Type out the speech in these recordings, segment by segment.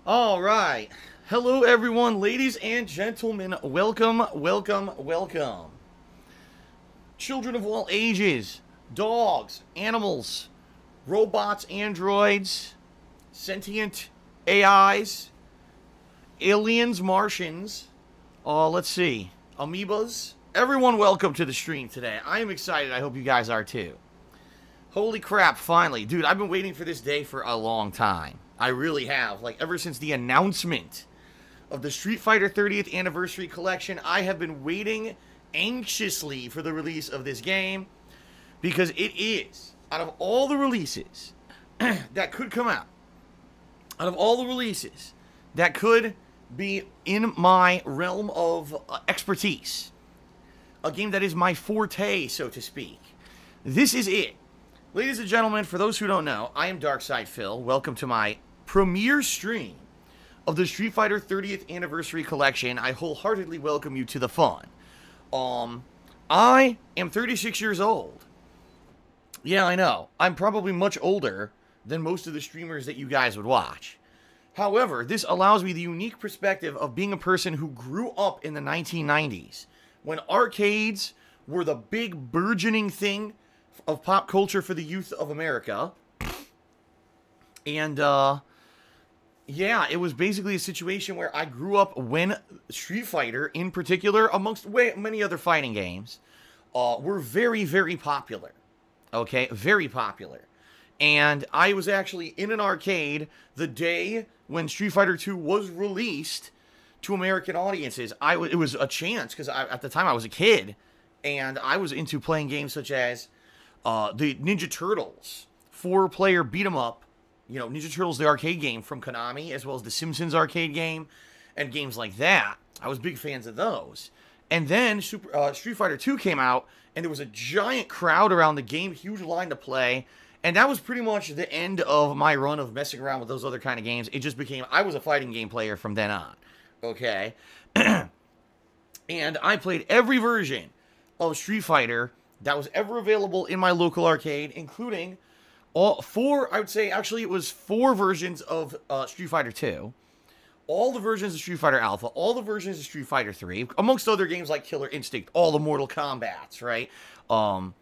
All right. Hello, everyone, ladies and gentlemen. Welcome, welcome, welcome. Children of all ages, dogs, animals, robots, androids, sentient AIs, aliens, Martians, let's see, amoebas. Everyone, welcome to the stream today. I am excited. I hope you guys are too. Holy crap, finally. Dude, I've been waiting for this day for a long time. I really have. Like, ever since the announcement of the Street Fighter 30th Anniversary Collection, I have been waiting anxiously for the release of this game. Because it is, out of all the releases that could come out, out of all the releases that could be in my realm of expertise, a game that is my forte, so to speak, this is it. Ladies and gentlemen, for those who don't know, I am Darkside Phil. Welcome to my premiere stream of the Street Fighter 30th Anniversary Collection. I wholeheartedly welcome you to the fun. I am 36 years old. Yeah, I know. I'm probably much older than most of the streamers that you guys would watch. However, this allows me the unique perspective of being a person who grew up in the 1990s, when arcades were the big burgeoning thing of pop culture for the youth of America. And, yeah, it was basically a situation where I grew up when Street Fighter, in particular, amongst many other fighting games, were very, very popular. Okay, very popular. And I was actually in an arcade the day when Street Fighter 2 was released to American audiences. It was a chance, because at the time I was a kid, and I was into playing games such as the Ninja Turtles 4-player beat 'em up. You know, Ninja Turtles, the arcade game from Konami, as well as the Simpsons arcade game, and games like that. I was big fans of those. And then Street Fighter 2 came out, and there was a giant crowd around the game, huge line to play, and that was pretty much the end of my run of messing around with those other kind of games. It just became, I was a fighting game player from then on, okay? And I played every version of Street Fighter that was ever available in my local arcade, including all four, I would say, actually it was 4 versions of Street Fighter 2, all the versions of Street Fighter Alpha, all the versions of Street Fighter 3, amongst other games like Killer Instinct, all the Mortal Kombats, right? God,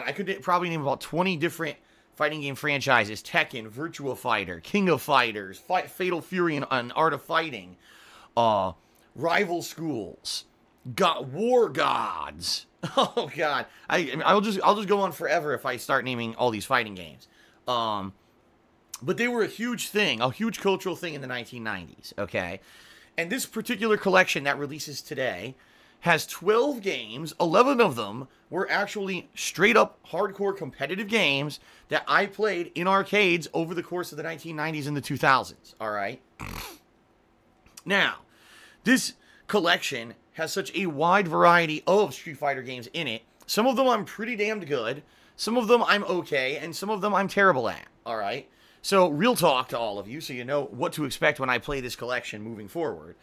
I could probably name about 20 different fighting game franchises: Tekken, Virtua Fighter, King of Fighters, Fatal Fury and Art of Fighting, Rival Schools, War Gods. Oh God, I'll just go on forever if I start naming all these fighting games. But they were a huge thing, a huge cultural thing in the 1990s, okay? And this particular collection that releases today has 12 games. 11 of them were actually straight-up hardcore competitive games that I played in arcades over the course of the 1990s and the 2000s, all right? Now, this collection has such a wide variety of Street Fighter games in it. Some of them I'm pretty damned good, some of them I'm okay, and some of them I'm terrible at, all right? So, real talk to all of you, so you know what to expect when I play this collection moving forward.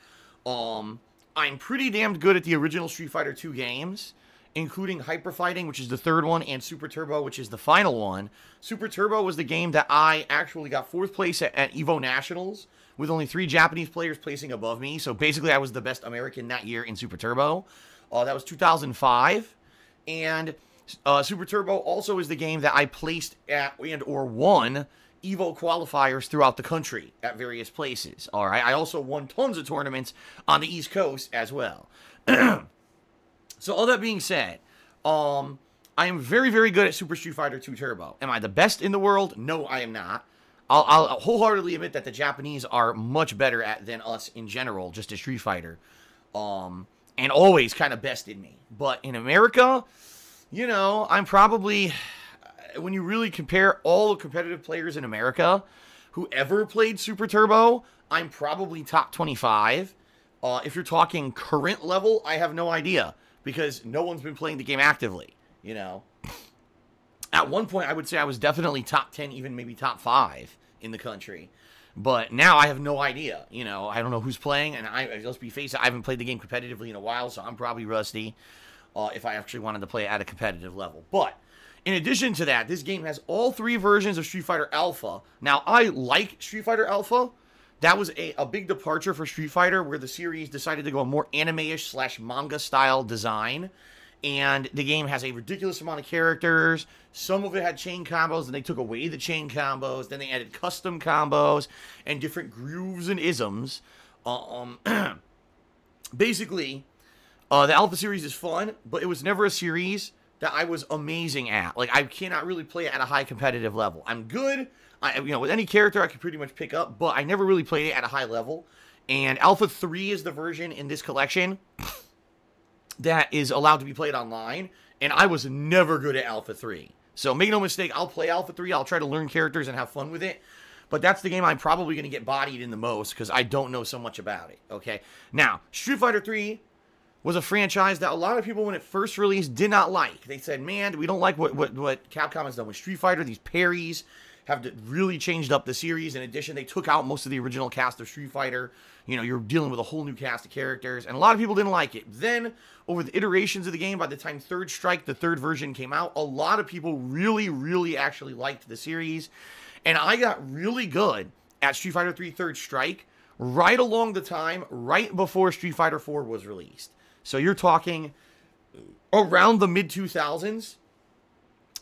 I'm pretty damned good at the original Street Fighter 2 games, including Hyper Fighting, which is the 3rd one, and Super Turbo, which is the final one. Super Turbo was the game that I actually got 4th place at Evo Nationals, with only 3 Japanese players placing above me. So basically, I was the best American that year in Super Turbo. That was 2005. And Super Turbo also is the game that I placed at and/or won Evo qualifiers throughout the country at various places. All right. I also won tons of tournaments on the East Coast as well. So all that being said, I am very, very good at Super Street Fighter 2 Turbo. Am I the best in the world? No, I am not. I'll wholeheartedly admit that the Japanese are much better than us in general, just as Street Fighter, and always kind of bested me. But in America, you know, I'm probably, when you really compare all the competitive players in America who ever played Super Turbo, I'm probably top 25. If you're talking current level, I have no idea, because no one's been playing the game actively, you know. At one point, I would say I was definitely top 10, even maybe top 5 in the country. But now I have no idea. You know, I don't know who's playing, and let's be face it, I haven't played the game competitively in a while, so I'm probably rusty if I actually wanted to play it at a competitive level. But in addition to that, this game has all 3 versions of Street Fighter Alpha. Now, I like Street Fighter Alpha. that was a big departure for Street Fighter, where the series decided to go a more anime-ish / manga style design. And the game has a ridiculous amount of characters. Some of it had chain combos, and they took away the chain combos. Then they added custom combos and different grooves and isms. Basically, the Alpha series is fun, but it was never a series that I was amazing at. Like, I cannot really play it at a high competitive level. I'm good. With any character I could pretty much pick up, but I never really played it at a high level. And Alpha 3 is the version in this collection that is allowed to be played online, and I was never good at Alpha 3. So make no mistake, I'll play Alpha 3, I'll try to learn characters and have fun with it, but that's the game I'm probably going to get bodied in the most, because I don't know so much about it, okay? Now, Street Fighter 3 was a franchise that a lot of people, when it first released, did not like. They said, man, we don't like what Capcom has done with Street Fighter. These parries have really changed up the series. In addition, they took out most of the original cast of Street Fighter. You know, you're dealing with a whole new cast of characters, and a lot of people didn't like it. Then, over the iterations of the game, by the time Third Strike, the third version, came out, a lot of people really, really actually liked the series. And I got really good at Street Fighter 3 Third Strike right along the time, right before Street Fighter 4 was released. So you're talking around the mid-2000s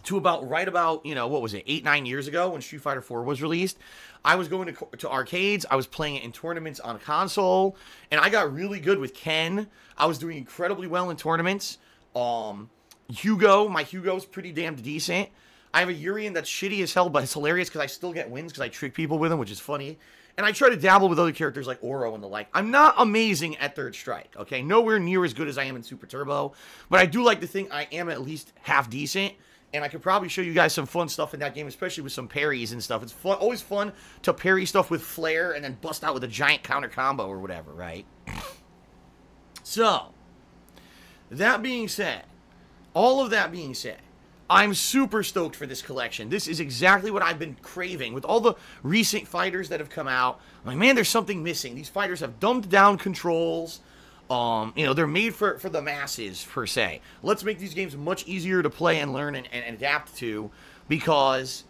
to right about, what was it, 8-9 years ago when Street Fighter 4 was released. I was going to arcades, I was playing it in tournaments on console, and I got really good with Ken. I was doing incredibly well in tournaments. Hugo, my Hugo's pretty damn decent. I have a Urien that's shitty as hell, but it's hilarious because I still get wins because I trick people with him, which is funny. And I try to dabble with other characters like Oro and the like. I'm not amazing at Third Strike, okay? Nowhere near as good as I am in Super Turbo. But I do like to think I am at least half decent. And I could probably show you guys some fun stuff in that game, especially with some parries and stuff. It's fun, always fun to parry stuff with flair and then bust out with a giant counter combo or whatever, right? So, that being said, all of that being said, I'm super stoked for this collection. This is exactly what I've been craving. With all the recent fighters that have come out, I'm like, man, there's something missing. These fighters have dumbed down controls. They're made for the masses, per se. Let's make these games much easier to play and learn and adapt to, because,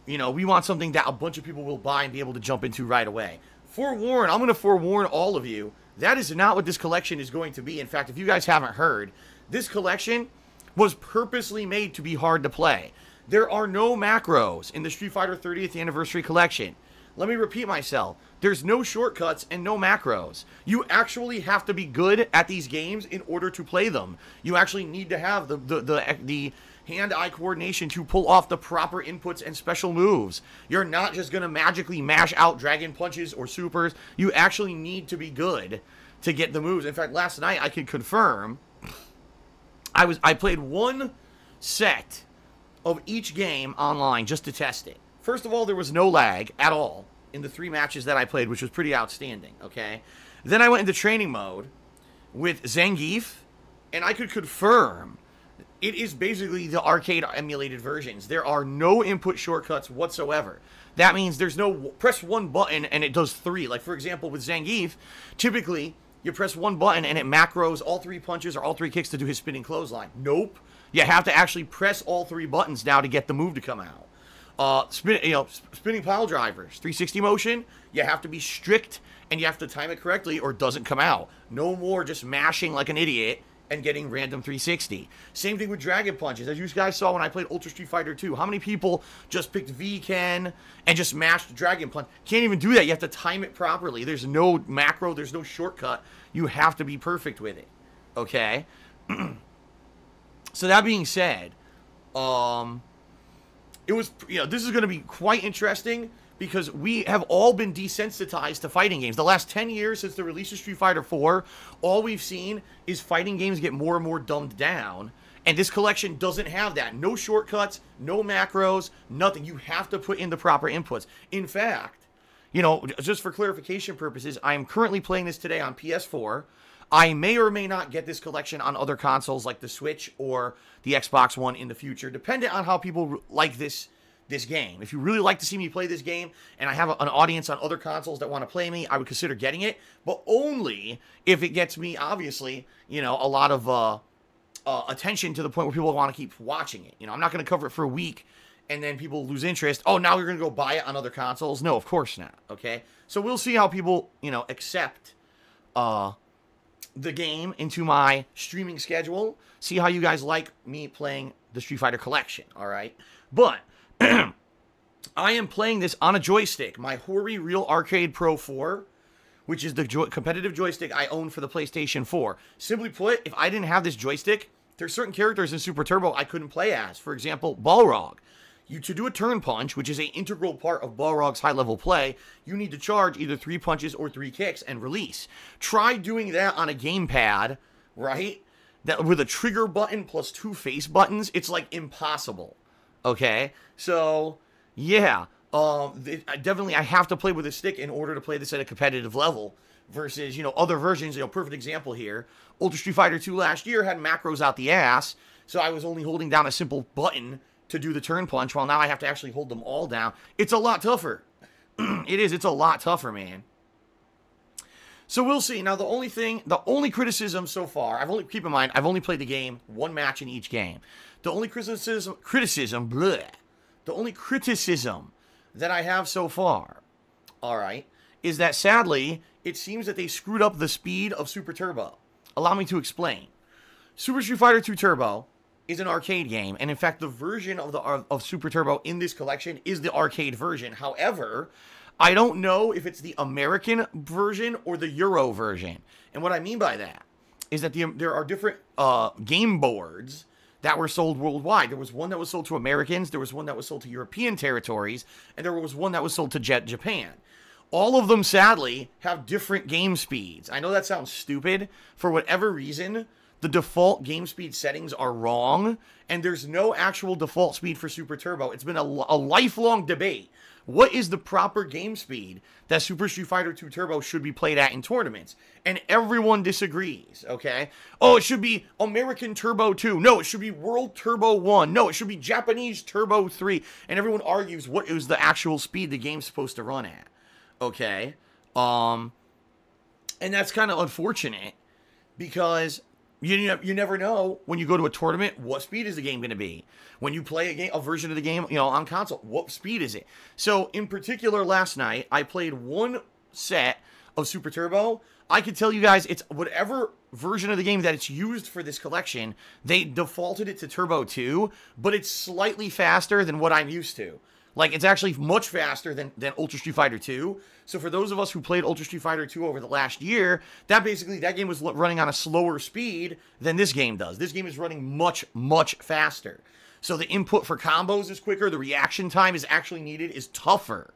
we want something that a bunch of people will buy and be able to jump into right away. I'm going to forewarn all of you, that is not what this collection is going to be. In fact, if you guys haven't heard, this collection was purposely made to be hard to play. There are no macros in the Street Fighter 30th Anniversary Collection. Let me repeat myself. There's no shortcuts and no macros. You actually have to be good at these games in order to play them. You actually need to have the hand-eye coordination to pull off the proper inputs and special moves. You're not just going to magically mash out dragon punches or supers. You actually need to be good to get the moves. In fact, last night I could confirm I played one set of each game online just to test it. First of all, there was no lag at all in the 3 matches that I played, which was pretty outstanding, okay? Then I went into training mode with Zangief, and I could confirm it is basically the arcade emulated versions. There are no input shortcuts whatsoever. That means there's no press one button and it does 3. Like, for example, with Zangief, typically you press one button and it macros all 3 punches or all 3 kicks to do his spinning clothesline. Nope. You have to actually press all 3 buttons now to get the move to come out. Spinning pile drivers, 360 motion, you have to be strict and you have to time it correctly or it doesn't come out. No more just mashing like an idiot and getting random 360. Same thing with dragon punches. As you guys saw when I played Ultra Street Fighter 2, how many people just picked V-Ken and just mashed dragon punch? Can't even do that. You have to time it properly. There's no macro, there's no shortcut. You have to be perfect with it. Okay? So that being said, it was, this is going to be quite interesting because we have all been desensitized to fighting games. The last 10 years since the release of Street Fighter 4, all we've seen is fighting games get more and more dumbed down. And this collection doesn't have that. No shortcuts, no macros, nothing. You have to put in the proper inputs. In fact, just for clarification purposes, I am currently playing this today on PS4. I may or may not get this collection on other consoles like the Switch or the Xbox One in the future, depending on how people like this game. If you really like to see me play this game, and I have an audience on other consoles that want to play me, I would consider getting it, but only if it gets me, obviously, a lot of attention to the point where people want to keep watching it. I'm not going to cover it for a week and then people lose interest. Oh, now you're going to go buy it on other consoles? No, of course not, okay? So we'll see how people, you know, accept the game into my streaming schedule. See how you guys like me playing the Street Fighter collection, all right? But I am playing this on a joystick, my Hori Real Arcade Pro 4, which is the competitive joystick I own for the PlayStation 4. Simply put, if I didn't have this joystick, there's certain characters in Super Turbo I couldn't play as. For example, Balrog. To do a turn punch, which is an integral part of Balrog's high-level play, you need to charge either 3 punches or 3 kicks and release. Try doing that on a gamepad, right? That with a trigger button plus 2 face buttons, it's like impossible. Okay? So, yeah. Definitely, I have to play with a stick in order to play this at a competitive level. Versus, you know, other versions. You know, perfect example here. Ultra Street Fighter 2 last year had macros out the ass, so I was only holding down a simple button to do the turn punch, while now I have to actually hold them all down. It's a lot tougher. It is. It's a lot tougher, man. So we'll see. Now, the only criticism so far, keep in mind, I've only played the game, 1 match in each game. The only criticism that I have so far, all right, is that sadly, it seems that they screwed up the speed of Super Turbo. Allow me to explain. Super Street Fighter 2 Turbo is an arcade game, and in fact, the version of Super Turbo in this collection is the arcade version. However, I don't know if it's the American version or the Euro version. And what I mean by that is that there are different game boards that were sold worldwide. There was one that was sold to Americans, there was one that was sold to European territories, and there was one that was sold to Japan. All of them, sadly, have different game speeds. I know that sounds stupid. For whatever reason, the default game speed settings are wrong, and there's no actual default speed for Super Turbo. It's been a lifelong debate. What is the proper game speed that Super Street Fighter 2 Turbo should be played at in tournaments? And everyone disagrees, okay? Oh, it should be American Turbo 2. No, it should be World Turbo 1. No, it should be Japanese Turbo 3. And everyone argues what is the actual speed the game's supposed to run at, okay? And that's kind of unfortunate because you never know when you go to a tournament, what speed is the game going to be? When you play a version of the game, you know, on console, what speed is it? So, in particular, last night, I played 1 set of Super Turbo. I can tell you guys, it's whatever version of the game that it's used for this collection, they defaulted it to Turbo 2, but it's slightly faster than what I'm used to. Like, it's actually much faster than Ultra Street Fighter 2. So for those of us who played Ultra Street Fighter 2 over the last year, that game was running on a slower speed than this game does. This game is running much, much faster. So the input for combos is quicker. The reaction time is actually needed is tougher.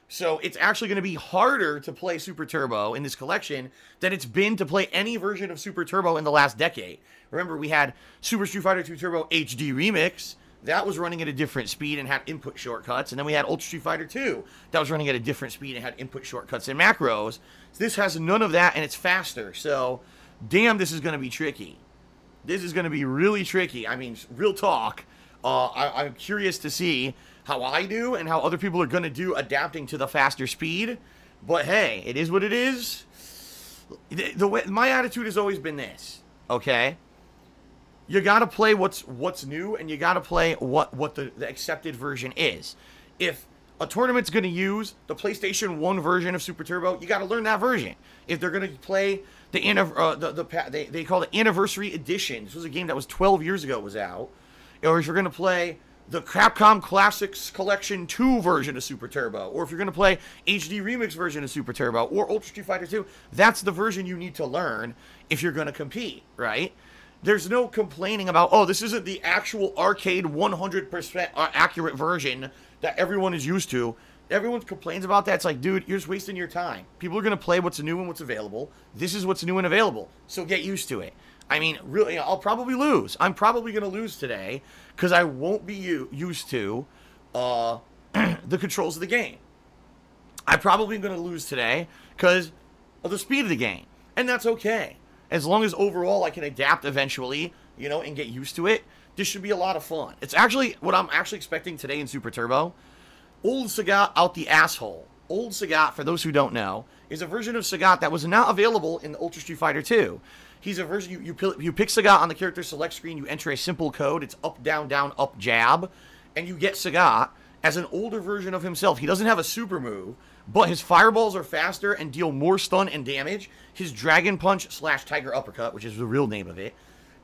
So it's actually going to be harder to play Super Turbo in this collection than it's been to play any version of Super Turbo in the last decade. Remember, we had Super Street Fighter 2 Turbo HD Remix. That was running at a different speed and had input shortcuts. And then we had Ultra Street Fighter 2. That was running at a different speed and had input shortcuts and macros. This has none of that, and it's faster. So, damn, this is going to be tricky. This is going to be really tricky. I mean, real talk. I'm curious to see how I do and how other people are going to do adapting to the faster speed. But, hey, it is what it is. My attitude has always been this, okay? You gotta play what's new, and you gotta play what the accepted version is. If a tournament's gonna use the PlayStation 1 version of Super Turbo, you gotta learn that version. If they're gonna play they call it Anniversary Edition. This was a game that was 12 years ago was out. Or if you're gonna play the Capcom Classics Collection 2 version of Super Turbo, or if you're gonna play HD Remix version of Super Turbo, or Ultra Street Fighter 2, that's the version you need to learn if you're gonna compete, right? There's no complaining about, oh, this isn't the actual arcade 100% accurate version that everyone is used to. Everyone complains about that. It's like, dude, you're just wasting your time. People are going to play what's new and what's available. This is what's new and available. So get used to it. I mean, really, I'll probably lose. I'm probably going to lose today because I won't be used to the controls of the game. I'm probably going to lose today because of the speed of the game. And that's okay. As long as overall I can adapt eventually, you know, and get used to it, this should be a lot of fun. It's actually what I'm actually expecting today in Super Turbo. Old Sagat out the asshole. Old Sagat, for those who don't know, is a version of Sagat that was not available in Ultra Street Fighter 2. He's a version, you pick Sagat on the character select screen, you enter a simple code, it's up, down, up, jab, and you get Sagat as an older version of himself. He doesn't have a super move, but his fireballs are faster and deal more stun and damage. His Dragon Punch / Tiger Uppercut, which is the real name of it,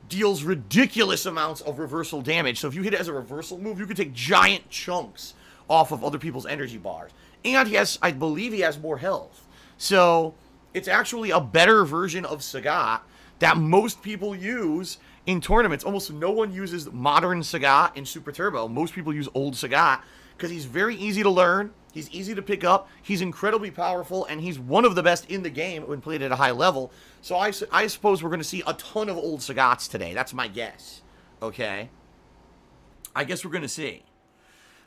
deals ridiculous amounts of reversal damage. So if you hit it as a reversal move, you can take giant chunks off of other people's energy bars. And he has, I believe he has more health. So it's actually a better version of Sagat that most people use in tournaments. Almost no one uses modern Sagat in Super Turbo. Most people use old Sagat because he's very easy to learn. He's easy to pick up. He's incredibly powerful, and he's one of the best in the game when played at a high level. So I suppose we're going to see a ton of old Sagats today. That's my guess. Okay? I guess we're going to see.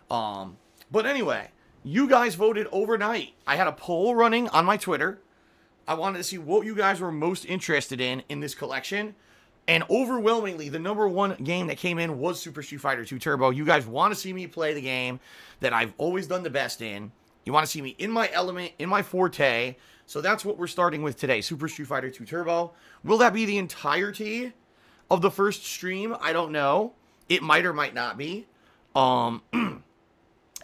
But anyway, you guys voted overnight. I had a poll running on my Twitter. I wanted to see what you guys were most interested in this collection. And overwhelmingly, the #1 game that came in was Super Street Fighter 2 Turbo. You guys want to see me play the game that I've always done the best in. You want to see me in my element, in my forte. So that's what we're starting with today, Super Street Fighter 2 Turbo. Will that be the entirety of the first stream? I don't know. It might or might not be.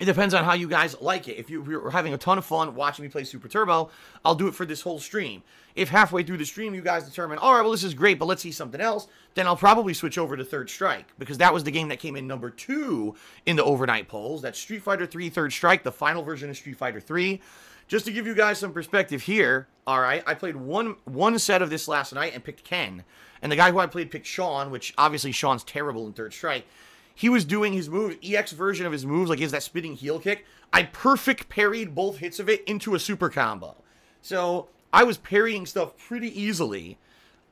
It depends on how you guys like it. If you're having a ton of fun watching me play Super Turbo, I'll do it for this whole stream. If halfway through the stream you guys determine, all right, well, this is great, but let's see something else, then I'll probably switch over to Third Strike, because that was the game that came in #2 in the overnight polls. That's Street Fighter 3 Third Strike, the final version of Street Fighter 3. Just to give you guys some perspective here, all right, I played one set of this last night and picked Ken. And the guy who I played picked Sean, which obviously Sean's terrible in Third Strike. He was doing his move, EX version of his moves, like he has that spinning heel kick. I perfect parried both hits of it into a super combo. So I was parrying stuff pretty easily.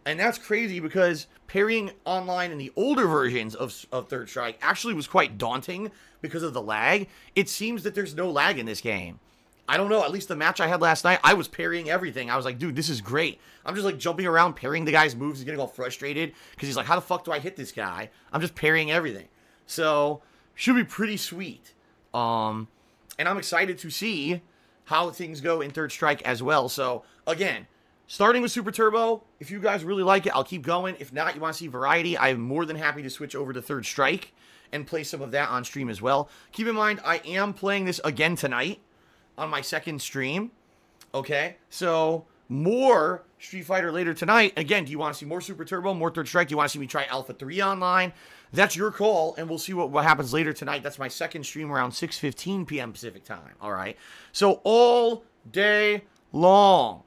And that's crazy because parrying online in the older versions of Third Strike actually was quite daunting because of the lag. It seems that there's no lag in this game. I don't know, at least the match I had last night, I was parrying everything. I was like, dude, this is great. I'm just like jumping around, parrying the guy's moves. He's getting all frustrated because he's like, how the fuck do I hit this guy? I'm just parrying everything. So, should be pretty sweet. And I'm excited to see how things go in Third Strike as well. So, again, starting with Super Turbo, if you guys really like it, I'll keep going. If not, you want to see variety, I'm more than happy to switch over to Third Strike and play some of that on stream as well. Keep in mind, I am playing this again tonight on my second stream. Okay? So, more Street Fighter later tonight. Again, do you want to see more Super Turbo, more Third Strike? Do you want to see me try Alpha 3 online? That's your call, and we'll see what happens later tonight. That's my second stream around 6:15 p.m. Pacific time, all right? So all day long,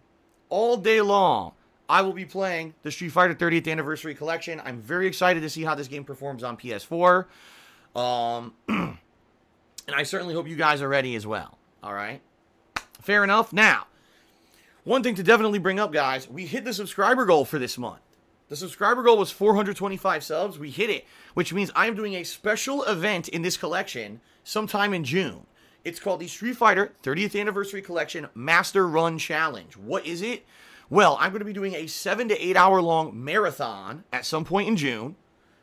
I will be playing the Street Fighter 30th Anniversary Collection. I'm very excited to see how this game performs on PS4. And I certainly hope you guys are ready as well, all right? Fair enough. Now, one thing to definitely bring up, guys, we hit the subscriber goal for this month. The subscriber goal was 425 subs. We hit it, which means I'm doing a special event in this collection sometime in June. It's called the Street Fighter 30th Anniversary Collection Master Run Challenge. What is it? Well, I'm going to be doing a 7 to 8 hour long marathon at some point in June.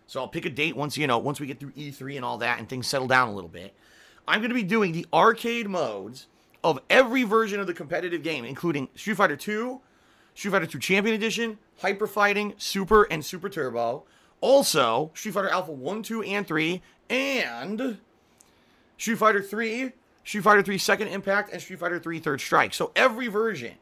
So I'll pick a date once we get through E3 and all that and things settle down a little bit. I'm going to be doing the arcade modes of every version of the competitive game, including Street Fighter 2, Street Fighter 2 Champion Edition, Hyper Fighting, Super, and Super Turbo. Also, Street Fighter Alpha 1, 2, and 3, and Street Fighter 3, Street Fighter 3 Second Impact, and Street Fighter 3 Third Strike. So every version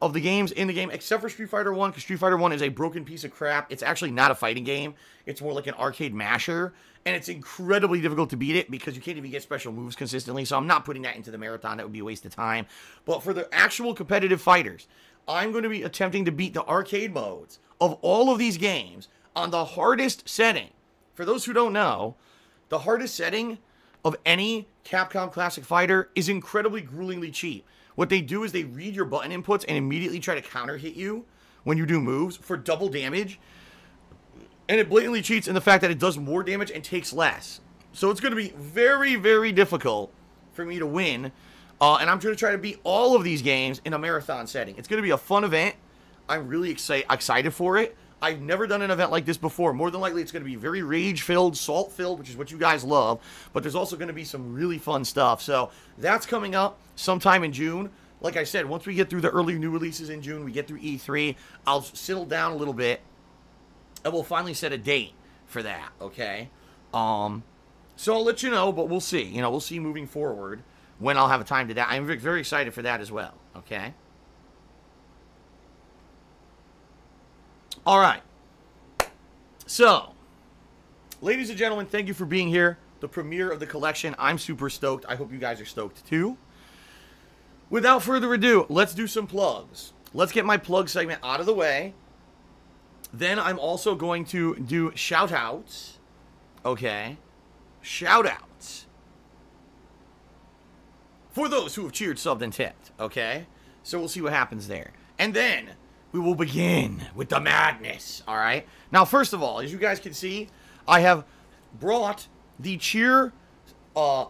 of the games in the game, except for Street Fighter 1, because Street Fighter 1 is a broken piece of crap. It's actually not a fighting game. It's more like an arcade masher, and it's incredibly difficult to beat it because you can't even get special moves consistently, so I'm not putting that into the marathon. That would be a waste of time. But for the actual competitive fighters, I'm going to be attempting to beat the arcade modes of all of these games on the hardest setting. For those who don't know, the hardest setting of any Capcom Classic Fighter is incredibly gruelingly cheap. What they do is they read your button inputs and immediately try to counter hit you when you do moves for double damage. And it blatantly cheats in the fact that it does more damage and takes less. So it's going to be very, very difficult for me to win. And I'm going to try to beat all of these games in a marathon setting. It's going to be a fun event. I'm really excited for it. I've never done an event like this before. More than likely, it's going to be very rage-filled, salt-filled, which is what you guys love. But there's also going to be some really fun stuff. So that's coming up sometime in June. Like I said, once we get through the early new releases in June, we get through E3, I'll settle down a little bit, and we'll finally set a date for that, okay? So I'll let you know, but we'll see. You know, we'll see moving forward when I'll have a time to that. I'm very excited for that as well, okay? All right. So, ladies and gentlemen, thank you for being here. The premiere of the collection. I'm super stoked. I hope you guys are stoked too. Without further ado, let's do some plugs. Let's get my plug segment out of the way. Then I'm also going to do shout-outs. Okay? Shout-outs. For those who have cheered, subbed, and tipped. Okay? So we'll see what happens there. And then we will begin with the madness. Alright? Now, first of all, as you guys can see, I have brought the cheer,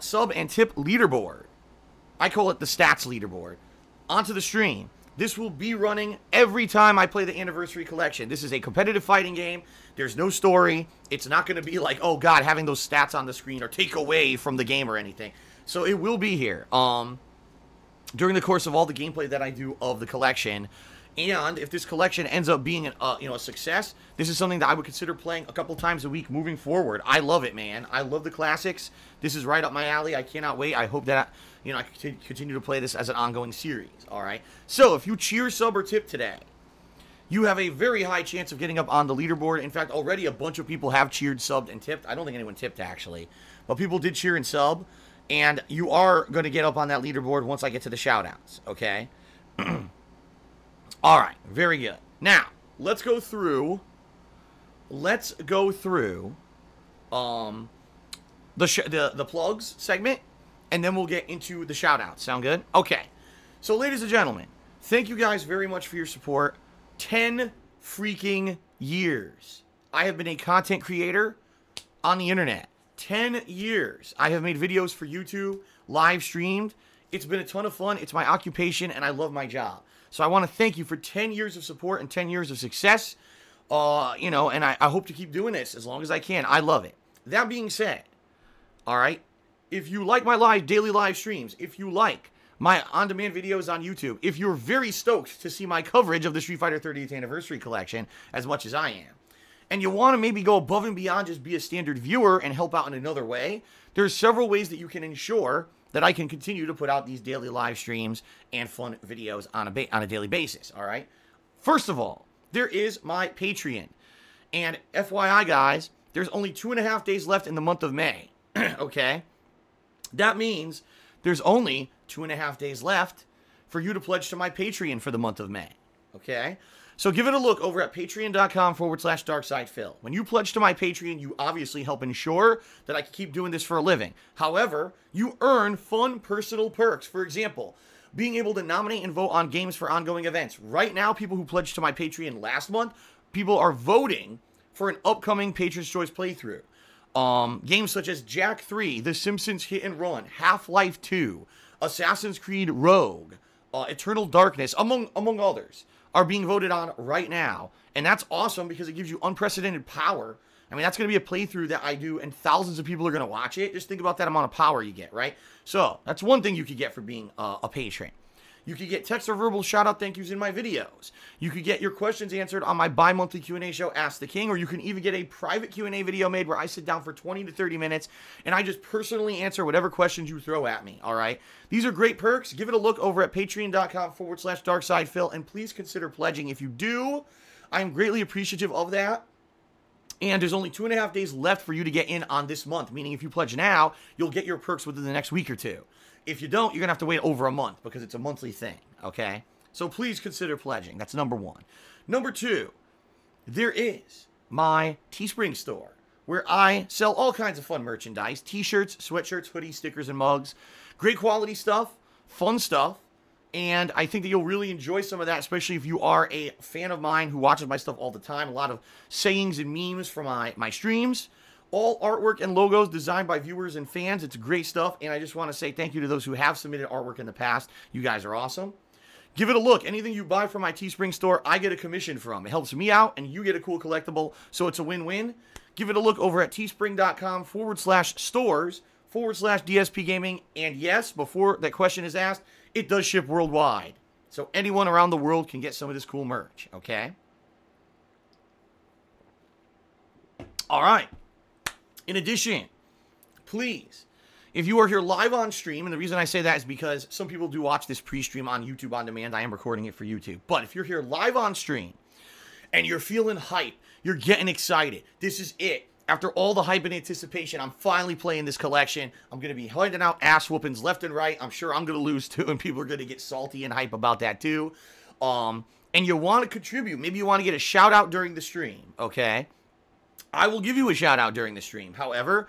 sub, and tip leaderboard. I call it the stats leaderboard. Onto the stream. This will be running every time I play the Anniversary Collection. This is a competitive fighting game. There's no story. It's not going to be like, oh god, having those stats on the screen or take away from the game or anything. So it will be here. During the course of all the gameplay that I do of the collection. And if this collection ends up being a success, this is something that I would consider playing a couple times a week moving forward. I love it, man. I love the classics. This is right up my alley. I cannot wait. I hope that I can continue to play this as an ongoing series. All right. So if you cheer, sub, or tip today, you have a very high chance of getting up on the leaderboard. In fact, already a bunch of people have cheered, subbed, and tipped. I don't think anyone tipped actually, but people did cheer and sub, and you are going to get up on that leaderboard once I get to the shoutouts. Okay. All right, very good. Now, let's go through the plugs segment, and then we'll get into the shout-outs. Sound good? Okay. So, ladies and gentlemen, thank you guys very much for your support. 10 freaking years. I have been a content creator on the internet. 10 years. I have made videos for YouTube, live streamed. It's been a ton of fun. It's my occupation, and I love my job. So I want to thank you for 10 years of support and 10 years of success. And I hope to keep doing this as long as I can. I love it. That being said, all right, if you like my daily live streams, if you like my on-demand videos on YouTube, if you're very stoked to see my coverage of the Street Fighter 30th Anniversary Collection as much as I am, and you want to maybe go above and beyond just be a standard viewer and help out in another way, there's several ways that you can ensure that I can continue to put out these daily live streams and fun videos on a daily basis, all right? First of all, there is my Patreon. And FYI, guys, there's only 2.5 days left in the month of May, okay? That means there's only 2.5 days left for you to pledge to my Patreon for the month of May, okay? So give it a look over at patreon.com/DarksidePhil. When you pledge to my Patreon, you obviously help ensure that I can keep doing this for a living. However, you earn fun personal perks. For example, being able to nominate and vote on games for ongoing events. Right now, people who pledged to my Patreon last month, people are voting for an upcoming Patron's Choice playthrough. Games such as Jak 3, The Simpsons Hit and Run, Half-Life 2, Assassin's Creed Rogue, Eternal Darkness, among others, are being voted on right now. And that's awesome because it gives you unprecedented power. I mean, that's going to be a playthrough that I do and thousands of people are going to watch it. Just think about that amount of power you get, right? So that's one thing you could get for being a patron. You could get text or verbal shout-out thank yous in my videos. You could get your questions answered on my bi-monthly Q&A show, Ask the King, or you can even get a private Q&A video made where I sit down for 20 to 30 minutes and I just personally answer whatever questions you throw at me, all right? These are great perks. Give it a look over at patreon.com/DarksidePhil, and please consider pledging. If you do, I am greatly appreciative of that. And there's only 2.5 days left for you to get in on this month, meaning if you pledge now, you'll get your perks within the next week or two. If you don't, you're going to have to wait over a month because it's a monthly thing, okay? So please consider pledging. That's number one. Number two, there is my Teespring store where I sell all kinds of fun merchandise, t-shirts, sweatshirts, hoodies, stickers, and mugs. Great quality stuff, fun stuff, and I think that you'll really enjoy some of that, especially if you are a fan of mine who watches my stuff all the time. A lot of sayings and memes from my streams. All artwork and logos designed by viewers and fans. It's great stuff, and I just want to say thank you to those who have submitted artwork in the past. You guys are awesome. Give it a look. Anything you buy from my Teespring store, I get a commission from. It helps me out, and you get a cool collectible, so it's a win-win. Give it a look over at teespring.com/stores/DSPGaming. And yes, before that question is asked, it does ship worldwide. So anyone around the world can get some of this cool merch, okay? All right. In addition please, if you are here live on stream, and the reason I say that is because some people do watch this pre-stream on YouTube on demand. I am recording it for YouTube. But if you're here live on stream and you're feeling hype, you're getting excited, this is it. After all the hype and anticipation, I'm finally playing this collection. I'm going to be handing out ass whoopings left and right. I'm sure I'm going to lose too, and people are going to get salty and hype about that too. And you want to contribute. Maybe you want to get a shout out during the stream, okay? I will give you a shout out during the stream. However,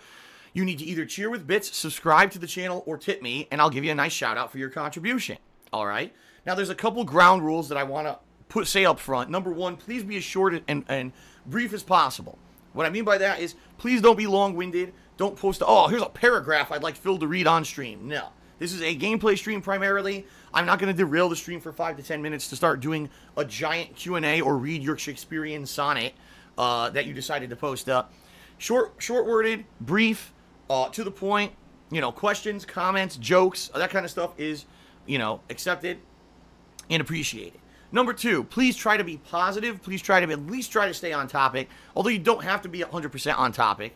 you need to either cheer with bits, subscribe to the channel, or tip me, and I'll give you a nice shout out for your contribution, all right? Now, there's a couple ground rules that I want to say up front. Number one, please be as short and brief as possible. What I mean by that is, please don't be long-winded. Don't post, oh, here's a paragraph I'd like Phil to read on stream. No. This is a gameplay stream primarily. I'm not going to derail the stream for 5 to 10 minutes to start doing a giant Q&A or read your Shakespearean sonnet that you decided to post up. Short-worded, brief, to the point, you know, questions, comments, jokes, that kind of stuff is, you know, accepted and appreciated. Number two, please try to be positive. Please try to at least try to stay on topic. Although you don't have to be 100% on topic.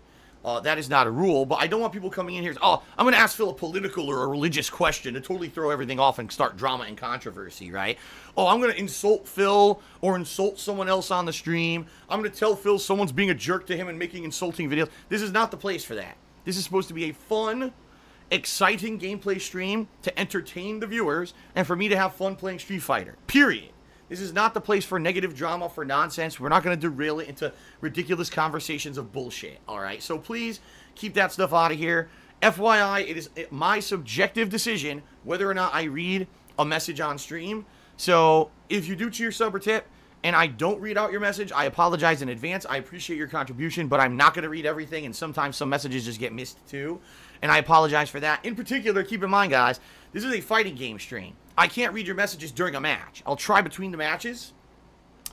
That is not a rule. But I don't want people coming in here. Oh, I'm going to ask Phil a political or a religious question to totally throw everything off and start drama and controversy, right? Oh, I'm going to insult Phil or insult someone else on the stream. I'm going to tell Phil someone's being a jerk to him and making insulting videos. This is not the place for that. This is supposed to be a fun, exciting gameplay stream to entertain the viewers and for me to have fun playing Street Fighter. Period. This is not the place for negative drama, for nonsense. We're not going to derail it into ridiculous conversations of bullshit, all right? So please keep that stuff out of here. FYI, it is my subjective decision whether or not I read a message on stream. So if you do cheer, sub, or tip, and I don't read out your message, I apologize in advance. I appreciate your contribution, but I'm not going to read everything, and sometimes some messages just get missed too, and I apologize for that. In particular, keep in mind, guys, this is a fighting game stream. I can't read your messages during a match. I'll try between the matches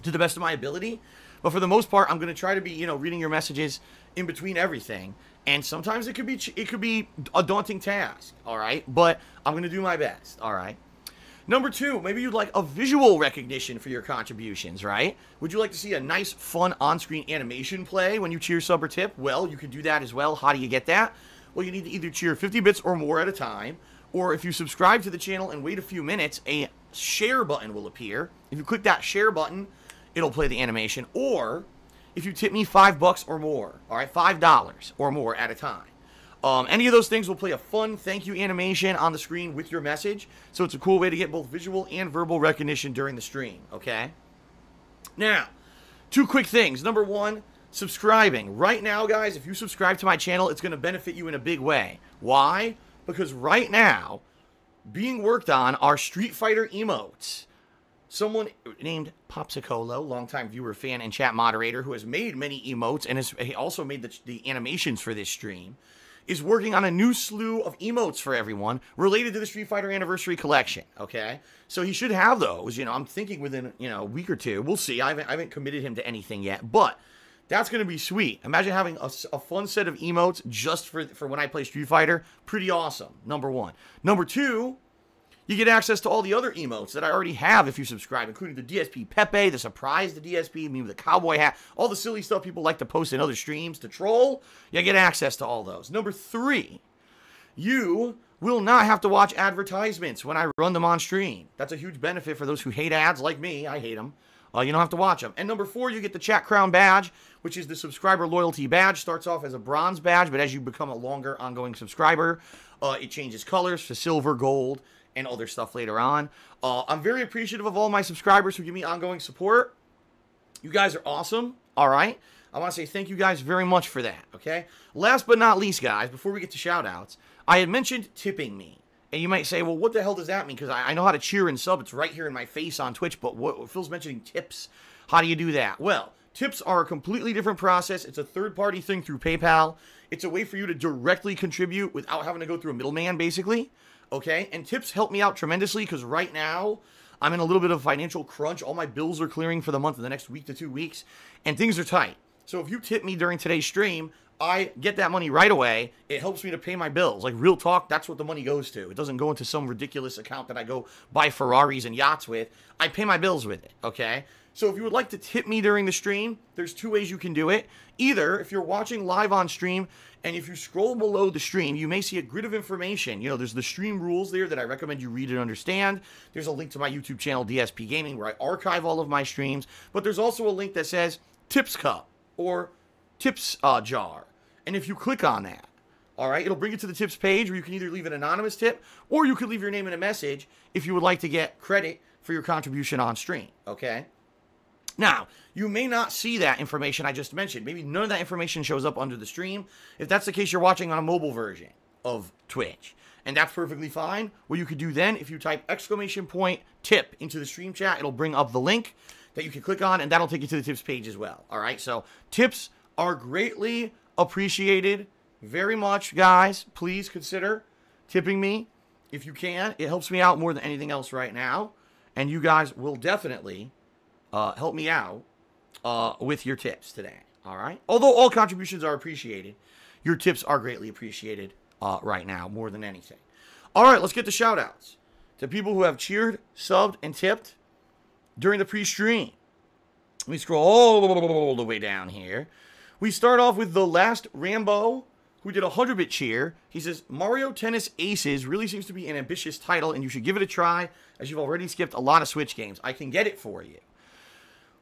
to the best of my ability, but for the most part, I'm going to try to be, you know, reading your messages in between everything, and sometimes it could be a daunting task, all right? But I'm going to do my best, all right? Number two, maybe you'd like a visual recognition for your contributions, right? Would you like to see a nice, fun on-screen animation play when you cheer, sub, or tip? Well, you can do that as well. How do you get that? Well, you need to either cheer 50 bits or more at a time, or if you subscribe to the channel and wait a few minutes, a share button will appear. If you click that share button, it'll play the animation. Or if you tip me $5 or more, all right, $5 or more at a time. Any of those things will play a fun thank you animation on the screen with your message. So it's a cool way to get both visual and verbal recognition during the stream, okay? Now, two quick things. Number one, subscribing. Right now, guys, if you subscribe to my channel, it's going to benefit you in a big way. Why? Because right now, being worked on are Street Fighter emotes. Someone named Popsicolo, longtime viewer, fan, and chat moderator, who has made many emotes and has also made the animations for this stream, is working on a new slew of emotes for everyone related to the Street Fighter Anniversary Collection, okay? So he should have those, you know, I'm thinking within, you know, a week or two. We'll see. I haven't committed him to anything yet, but that's going to be sweet. Imagine having a fun set of emotes just for when I play Street Fighter. Pretty awesome, number one. Number two, you get access to all the other emotes that I already have if you subscribe, including the DSP Pepe, the surprise the DSP, me with the cowboy hat, all the silly stuff people like to post in other streams to troll. You get access to all those. Number three, you will not have to watch advertisements when I run them on stream. That's a huge benefit for those who hate ads like me. I hate them. You don't have to watch them. And number four, you get the Chat Crown badge, which is the subscriber loyalty badge. Starts off as a bronze badge, but as you become a longer ongoing subscriber, it changes colors to silver, gold, and other stuff later on. I'm very appreciative of all my subscribers who give me ongoing support. You guys are awesome, all right? I want to say thank you guys very much for that, okay? Last but not least, guys, before we get to shout-outs, I had mentioned tipping me. And you might say, well, what the hell does that mean? Because I know how to cheer and sub. It's right here in my face on Twitch. But Phil's mentioning tips. How do you do that? Well, tips are a completely different process. It's a third-party thing through PayPal. It's a way for you to directly contribute without having to go through a middleman, basically. Okay? And tips help me out tremendously because right now, I'm in a little bit of financial crunch. All my bills are clearing for the month in the next week to 2 weeks. And things are tight. So if you tip me during today's stream, I get that money right away. It helps me to pay my bills. Like, real talk, that's what the money goes to. It doesn't go into some ridiculous account that I go buy Ferraris and yachts with. I pay my bills with it, okay? So if you would like to tip me during the stream, there's 2 ways you can do it. Either if you're watching live on stream, and if you scroll below the stream, you may see a grid of information. You know, there's the stream rules there that I recommend you read and understand. There's a link to my YouTube channel, DSPGaming, where I archive all of my streams. But there's also a link that says Tips Cup or Tips Jar. And if you click on that, all right, it'll bring you to the tips page where you can either leave an anonymous tip or you could leave your name in a message if you would like to get credit for your contribution on stream, okay? Now, you may not see that information I just mentioned. Maybe none of that information shows up under the stream. If that's the case, you're watching on a mobile version of Twitch. And that's perfectly fine. What you could do then, if you type !tip into the stream chat, it'll bring up the link that you can click on, and that'll take you to the tips page as well. All right, so tips are greatly appreciated. Very much, guys. Please consider tipping me if you can. It helps me out more than anything else right now. And you guys will definitely help me out with your tips today, all right? Although all contributions are appreciated, your tips are greatly appreciated right now, more than anything. All right, let's get to shout-outs to people who have cheered, subbed, and tipped during the pre-stream. Let me scroll all the way down here. We start off with The Last Rambo, who did a 100-bit cheer. He says, Mario Tennis Aces really seems to be an ambitious title, and you should give it a try, as you've already skipped a lot of Switch games. I can get it for you.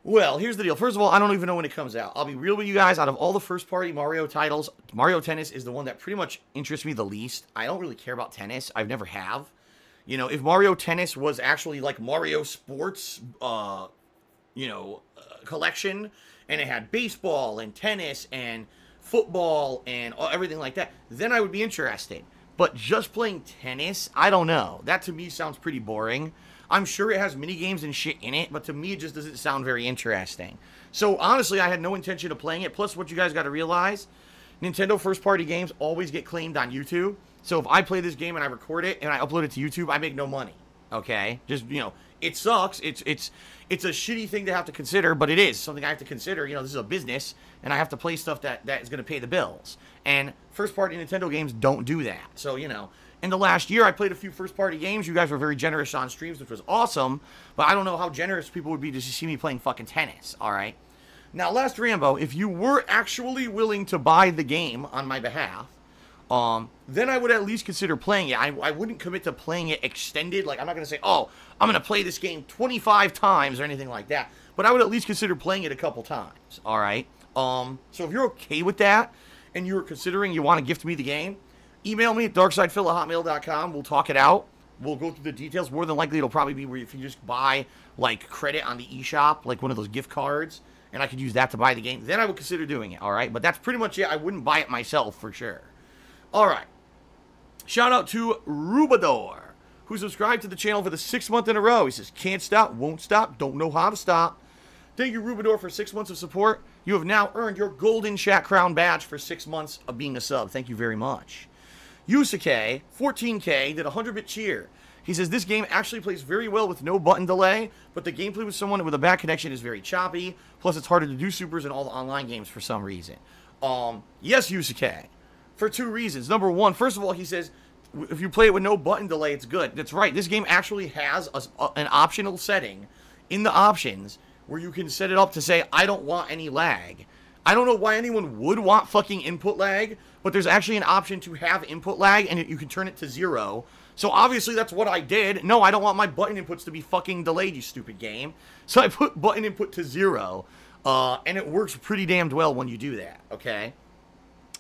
Well, here's the deal. First of all, I don't even know when it comes out. I'll be real with you guys. Out of all the first-party Mario titles, Mario Tennis is the one that pretty much interests me the least. I don't really care about tennis. I've never have. You know, if Mario Tennis was actually like Mario Sports, collection, and it had baseball and tennis and football and everything like that, then I would be interested. But just playing tennis, I don't know. That to me sounds pretty boring. I'm sure it has mini games and shit in it, but to me it just doesn't sound very interesting. So honestly, I had no intention of playing it. Plus, what you guys got to realize, Nintendo first-party games always get claimed on YouTube. So if I play this game and I record it and I upload it to YouTube, I make no money. Okay? Just, you know, it sucks. It's a shitty thing to have to consider, but it is something I have to consider. You know, this is a business, and I have to play stuff that is going to pay the bills. And first-party Nintendo games don't do that. So, you know, in the last year, I played a few first-party games. You guys were very generous on streams, which was awesome. But I don't know how generous people would be to see me playing fucking tennis, all right? Now, Last Rambo, if you were actually willing to buy the game on my behalf, then I would at least consider playing it. I wouldn't commit to playing it extended. Like, I'm not going to say, oh, I'm going to play this game 25 times or anything like that. But I would at least consider playing it a couple times, all right? So if you're okay with that, and you're considering you want to gift me the game, email me at darksidephil@hotmail.com. We'll talk it out. We'll go through the details. More than likely, it'll probably be where if you just buy, like, credit on the eShop, like one of those gift cards, and I could use that to buy the game, then I would consider doing it, all right? But that's pretty much it. I wouldn't buy it myself for sure. All right. Shout out to Rubador, who subscribed to the channel for the 6th month in a row. He says, can't stop, won't stop, don't know how to stop. Thank you, Rubador, for 6 months of support. You have now earned your golden Shat Crown badge for 6 months of being a sub. Thank you very much. Yusuke, 14K, did a 100-bit cheer. He says, this game actually plays very well with no button delay, but the gameplay with someone with a bad connection is very choppy. Plus, it's harder to do supers in all the online games for some reason. Yes, Yusuke, for 2 reasons. Number one, first of all, he says, if you play it with no button delay, it's good. That's right. This game actually has an optional setting in the options where you can set it up to say, I don't want any lag. I don't know why anyone would want fucking input lag, but there's actually an option to have input lag, and you can turn it to 0. So obviously that's what I did. No, I don't want my button inputs to be fucking delayed, you stupid game. So I put button input to 0, and it works pretty damned well when you do that, okay?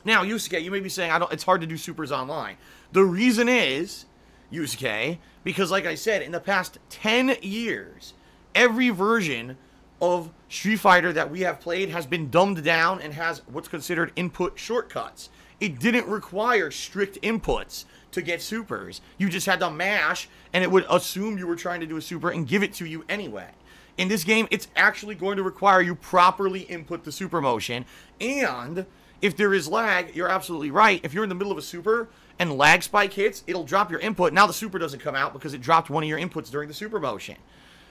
Now, Yusuke, you may be saying, it's hard to do supers online. The reason is, Yusuke, because like I said, in the past 10 years, every version of Street Fighter that we have played has been dumbed down and has what's considered input shortcuts. It didn't require strict inputs to get supers. You just had to mash, and it would assume you were trying to do a super and give it to you anyway. In this game, it's actually going to require you properly input the super motion, and if there is lag, you're absolutely right. If you're in the middle of a super and lag spike hits, it'll drop your input. Now the super doesn't come out because it dropped one of your inputs during the super motion.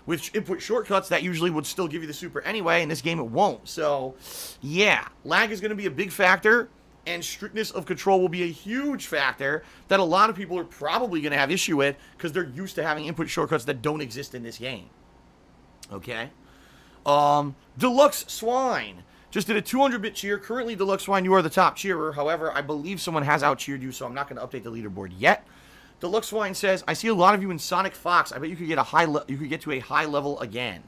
With input shortcuts, that usually would still give you the super anyway. In this game, it won't. So, yeah, lag is going to be a big factor, and strictness of control will be a huge factor that a lot of people are probably going to have issue with because they're used to having input shortcuts that don't exist in this game. Okay? Deluxe Swine just did a 200-bit cheer. Currently, Deluxe Swine, you are the top cheerer. However, I believe someone has out-cheered you, so I'm not going to update the leaderboard yet. Deluxe Swine says, I see a lot of you in Sonic Fox. I bet you could get to a high level again.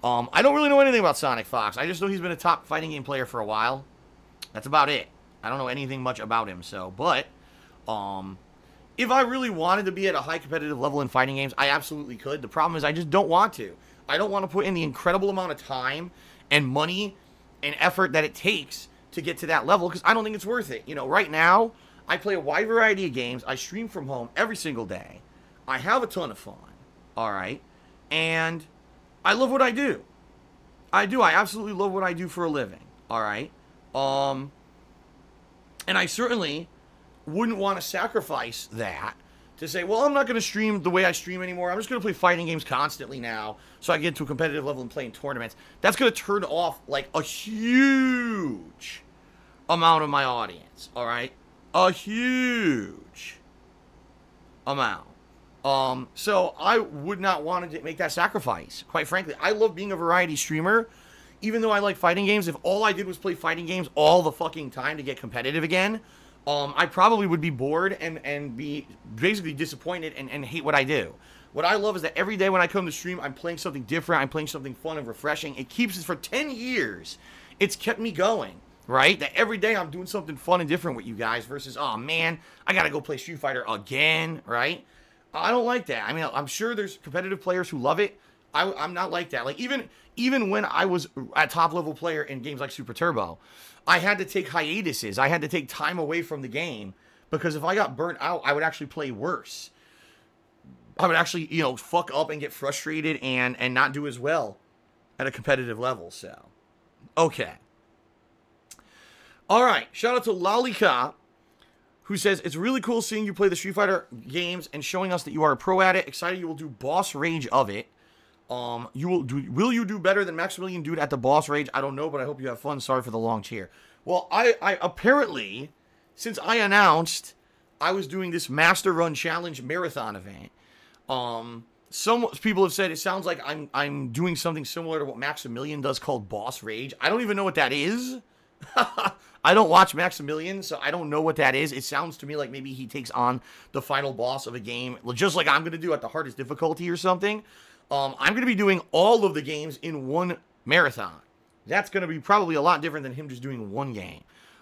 I don't really know anything about Sonic Fox. I just know he's been a top fighting game player for a while. That's about it. I don't know anything much about him, so, but, if I really wanted to be at a high competitive level in fighting games, I absolutely could. The problem is I just don't want to. I don't want to put in the incredible amount of time and money and effort that it takes to get to that level, because I don't think it's worth it. You know, right now, I play a wide variety of games. I stream from home every single day. I have a ton of fun, all right? And I love what I do. I do. I absolutely love what I do for a living, all right? And I certainly wouldn't want to sacrifice that to say, well, I'm not going to stream the way I stream anymore. I'm just going to play fighting games constantly now so I get to a competitive level and play in tournaments. That's going to turn off, like, a huge amount of my audience, all right? A huge amount. So I would not want to make that sacrifice, quite frankly. I love being a variety streamer. Even though I like fighting games, if all I did was play fighting games all the fucking time to get competitive again, I probably would be bored and be basically disappointed and hate what I do. What I love is that every day when I come to stream, I'm playing something different. I'm playing something fun and refreshing. It keeps us for 10 years. It's kept me going, right? That every day I'm doing something fun and different with you guys versus, oh man, I got to go play Street Fighter again, right? I don't like that. I mean, I'm sure there's competitive players who love it. I'm not like that. Like, even when I was a top-level player in games like Super Turbo, I had to take hiatuses. I had to take time away from the game because if I got burnt out, I would actually play worse. I would actually, you know, fuck up and get frustrated and not do as well at a competitive level. So, okay. All right. Shout out to Lalika, who says, it's really cool seeing you play the Street Fighter games and showing us that you are a pro at it. Excited you will do boss rage of it. Will you do better than Maximilian Dude at the boss rage? I don't know, but I hope you have fun. Sorry for the long cheer. Well, I apparently, since I announced I was doing this Master Run Challenge marathon event, some people have said it sounds like I'm doing something similar to what Maximilian does called boss rage. I don't even know what that is. I don't watch Maximilian, so I don't know what that is. It sounds to me like maybe he takes on the final boss of a game, just like I'm going to do at the hardest difficulty or something. I'm going to be doing all of the games in one marathon. That's going to be probably a lot different than him just doing one game.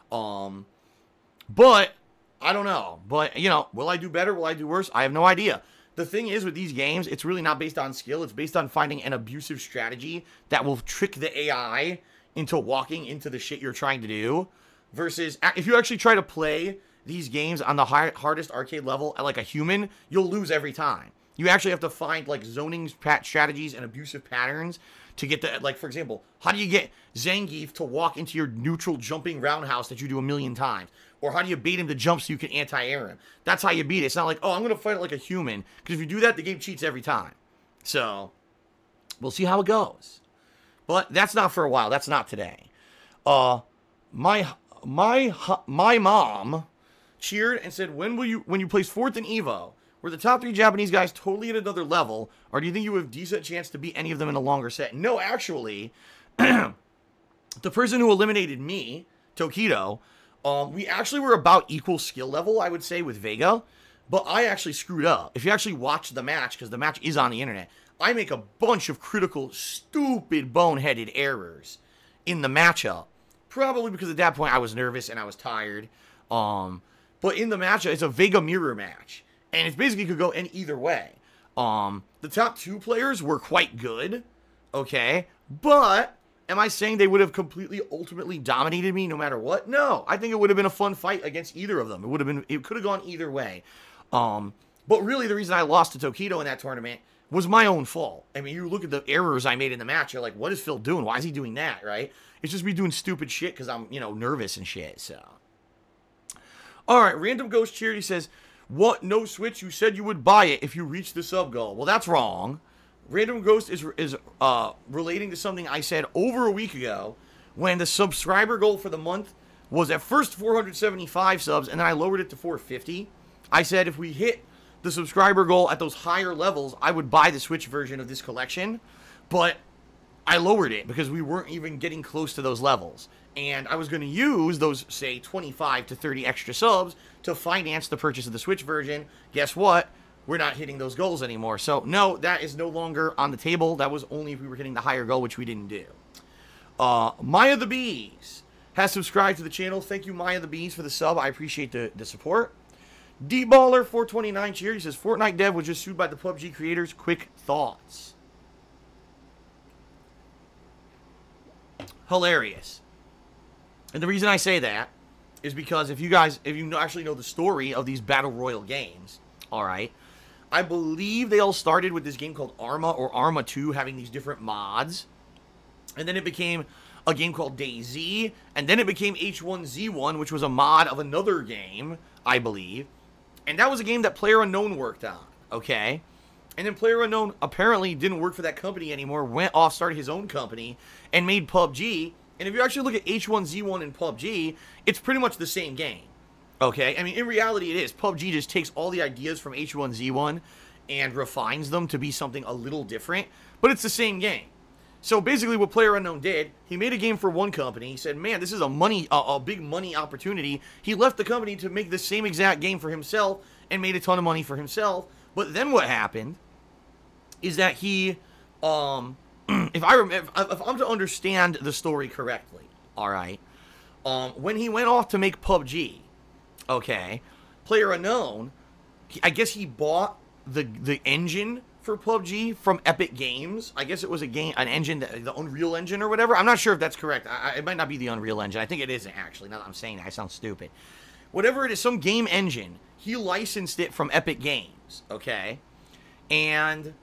But, I don't know. But, you know, will I do better? Will I do worse? I have no idea. The thing is with these games, it's really not based on skill. It's based on finding an abusive strategy that will trick the AI into walking into the shit you're trying to do. Versus, if you actually try to play these games on the hardest arcade level at like a human, you'll lose every time. You actually have to find, like, zoning strategies and abusive patterns to get the, like, for example, how do you get Zangief to walk into your neutral jumping roundhouse that you do a million times? Or how do you bait him to jump so you can anti-air him? That's how you beat it. It's not like, oh, I'm going to fight it like a human. Because if you do that, the game cheats every time. So, we'll see how it goes. But that's not for a while. That's not today. My mom cheered and said, when you place fourth in Evo, were the top 3 Japanese guys totally at another level, or do you think you have a decent chance to beat any of them in a longer set? No, actually, the person who eliminated me, Tokido, we actually were about equal skill level, I would say, with Vega, but I actually screwed up. If you actually watch the match, because the match is on the internet, I make a bunch of critical, stupid, boneheaded errors in the matchup, probably because at that point I was nervous and I was tired, but in the matchup, it's a Vega mirror match. And it basically could go in either way. The top 2 players were quite good, okay? But am I saying they would have completely, ultimately dominated me no matter what? No, I think it would have been a fun fight against either of them. It could have gone either way. But really, the reason I lost to Tokido in that tournament was my own fault. I mean, you look at the errors I made in the match, you're like, what is Phil doing? Why is he doing that, right? It's just me doing stupid shit because I'm, you know, nervous and shit, so. All right, Random Ghost Charity says, what? No Switch? You said you would buy it if you reach the sub goal. Well, that's wrong. Random Ghost is relating to something I said over a week ago when the subscriber goal for the month was at first 475 subs, and then I lowered it to 450. I said if we hit the subscriber goal at those higher levels, I would buy the Switch version of this collection. But I lowered it because we weren't even getting close to those levels. And I was going to use those, say, 25 to 30 extra subs to finance the purchase of the Switch version. Guess what? We're not hitting those goals anymore. So, no, that is no longer on the table. That was only if we were hitting the higher goal, which we didn't do. Maya the Bees has subscribed to the channel. Thank you, Maya the Bees, for the sub. I appreciate the support. D-Baller429 cheer. He says, Fortnite dev was just sued by the PUBG creators. Quick thoughts. Hilarious. And the reason I say that is because if you actually know the story of these Battle Royale games, alright, I believe they all started with this game called Arma or Arma 2 having these different mods. And then it became a game called DayZ. And then it became H1Z1, which was a mod of another game, I believe. And that was a game that PlayerUnknown worked on, okay? And then PlayerUnknown apparently didn't work for that company anymore, went off, started his own company, and made PUBG. And if you actually look at H1Z1 and PUBG, it's pretty much the same game, okay? I mean, in reality, it is. PUBG just takes all the ideas from H1Z1 and refines them to be something a little different, but it's the same game. So basically what PlayerUnknown did, he made a game for one company. He said, man, this is a big money opportunity. He left the company to make the same exact game for himself and made a ton of money for himself. But then what happened is that he, if I'm to understand the story correctly, all right, when he went off to make PUBG, okay, PlayerUnknown, I guess he bought the engine for PUBG from Epic Games. I guess it was an engine, the Unreal Engine or whatever. I'm not sure if that's correct. It might not be the Unreal Engine. I think it isn't, actually. Now that I'm saying that, I sound stupid. Whatever it is, some game engine. He licensed it from Epic Games, okay? And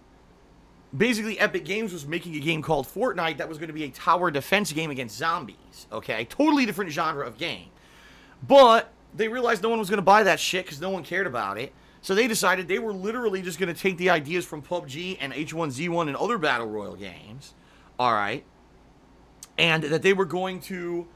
basically, Epic Games was making a game called Fortnite that was going to be a tower defense game against zombies, okay? Totally different genre of game. But they realized no one was going to buy that shit because no one cared about it. So they decided they were literally just going to take the ideas from PUBG and H1Z1 and other Battle Royale games, alright, and that they were going to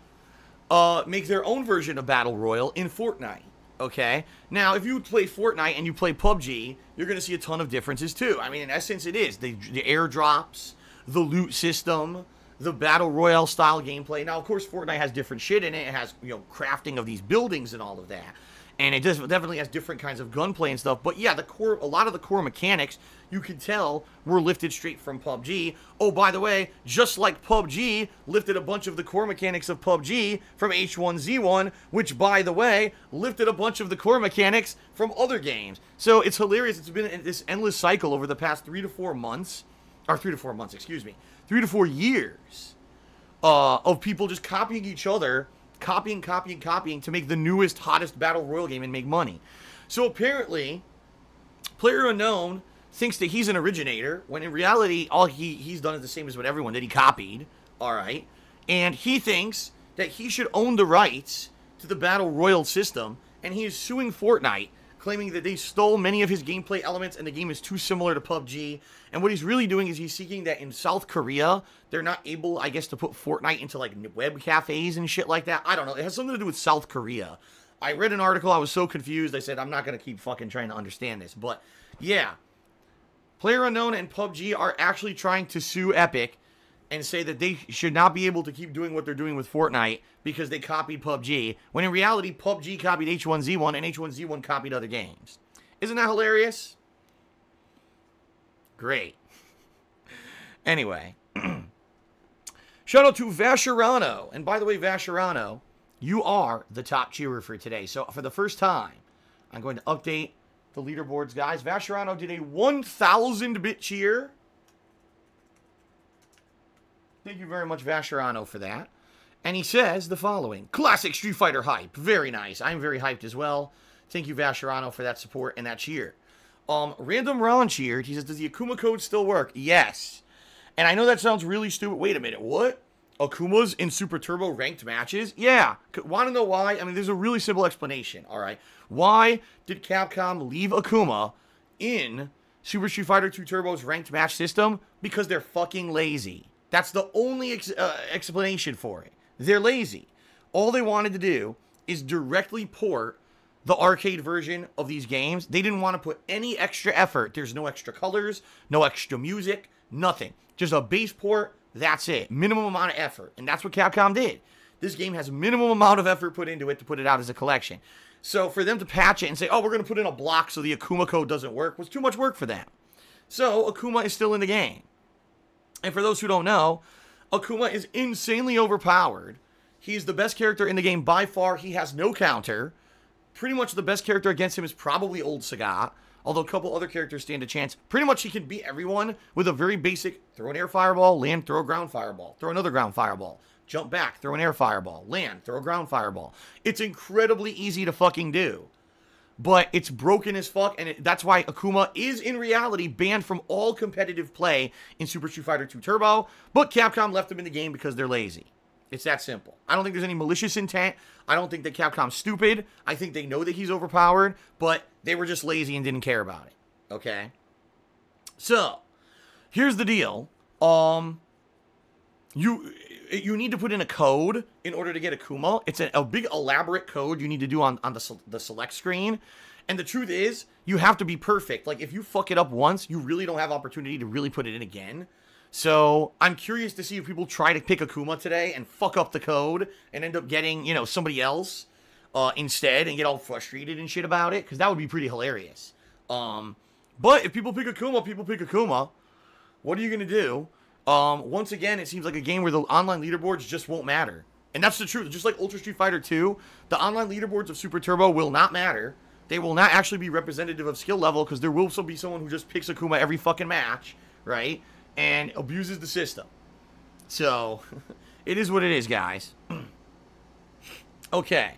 make their own version of Battle Royale in Fortnite, okay? Now, if you play Fortnite and you play PUBG, you're going to see a ton of differences too. I mean, in essence, it is. The airdrops, the loot system, the Battle Royale style gameplay. Now, of course, Fortnite has different shit in it. It has, you know, crafting of these buildings and all of that. And it definitely has different kinds of gunplay and stuff. But yeah, a lot of the core mechanics, you can tell, were lifted straight from PUBG. Oh, by the way, just like PUBG lifted a bunch of the core mechanics of PUBG from H1Z1, which, by the way, lifted a bunch of the core mechanics from other games. So it's hilarious. It's been this endless cycle over the past 3 to 4 months, or 3 to 4 months, excuse me, 3 to 4 years of people just copying each other, copying to make the newest, hottest Battle Royale game and make money. So apparently, PlayerUnknown thinks that he's an originator, when in reality, all he's done is the same as what everyone did. He copied, alright? And he thinks that he should own the rights to the Battle Royale system, and he is suing Fortnite, claiming that they stole many of his gameplay elements and the game is too similar to PUBG. And what he's really doing is he's seeking that in South Korea, they're not able, I guess, to put Fortnite into, like, web cafes and shit like that. I don't know. It has something to do with South Korea. I read an article. I was so confused. I said, I'm not going to keep fucking trying to understand this. But, yeah. PlayerUnknown and PUBG are actually trying to sue Epic and say that they should not be able to keep doing what they're doing with Fortnite because they copied PUBG, when in reality, PUBG copied H1Z1 and H1Z1 copied other games. Isn't that hilarious? Great. Anyway. Shout out to Vasherano. And by the way, Vasherano, you are the top cheerer for today. So for the first time, I'm going to update the leaderboards, guys. Vasherano did a 1,000-bit cheer. Thank you very much, Vasherano, for that. And he says the following. Classic Street Fighter hype. Very nice. I'm very hyped as well. Thank you, Vasherano, for that support and that cheer. Random Ron cheered. He says, does the Akuma code still work? Yes. And I know that sounds really stupid. Wait a minute. What? Akuma's in Super Turbo ranked matches? Yeah. Want to know why? I mean, there's a really simple explanation, all right? Why did Capcom leave Akuma in Super Street Fighter 2 Turbo's ranked match system? Because they're fucking lazy. That's the only explanation for it. They're lazy. All they wanted to do is directly port the arcade version of these games. They didn't want to put any extra effort. There's no extra colors, no extra music, nothing. Just a base port That's it. Minimum amount of effort. And that's what Capcom did. This game has minimum amount of effort put into it to put it out as a collection. So for them to patch it and say, oh, we're going to put in a block so the Akuma code doesn't work, was too much work for them. So Akuma is still in the game. And for those who don't know, Akuma is insanely overpowered. He's the best character in the game by far. He has no counter. Pretty much the best character against him is probably Old Sagat. Although a couple other characters stand a chance. Pretty much he can beat everyone with a very basic throw an air fireball, land, throw a ground fireball, throw another ground fireball, jump back, throw an air fireball, land, throw a ground fireball. It's incredibly easy to fucking do. But it's broken as fuck, and that's why Akuma is in reality banned from all competitive play in Super Street Fighter 2 Turbo, but Capcom left him in the game because they're lazy. It's that simple. I don't think there's any malicious intent. I don't think that Capcom's stupid. I think they know that he's overpowered, but they were just lazy and didn't care about it. Okay? So, here's the deal. You need to put in a code in order to get Akuma. It's a big elaborate code you need to do on the select screen. And the truth is, you have to be perfect. Like, if you fuck it up once, you really don't have opportunity to really put it in again. So, I'm curious to see if people try to pick Akuma today and fuck up the code and end up getting, you know, somebody else instead and get all frustrated and shit about it, because that would be pretty hilarious. But if people pick Akuma, what are you going to do? Once again, it seems like a game where the online leaderboards just won't matter. And that's the truth. Just like Ultra Street Fighter 2, the online leaderboards of Super Turbo will not matter. They will not actually be representative of skill level, because there will still be someone who just picks Akuma every fucking match, right? And abuses the system. So, it is what it is, guys. Okay.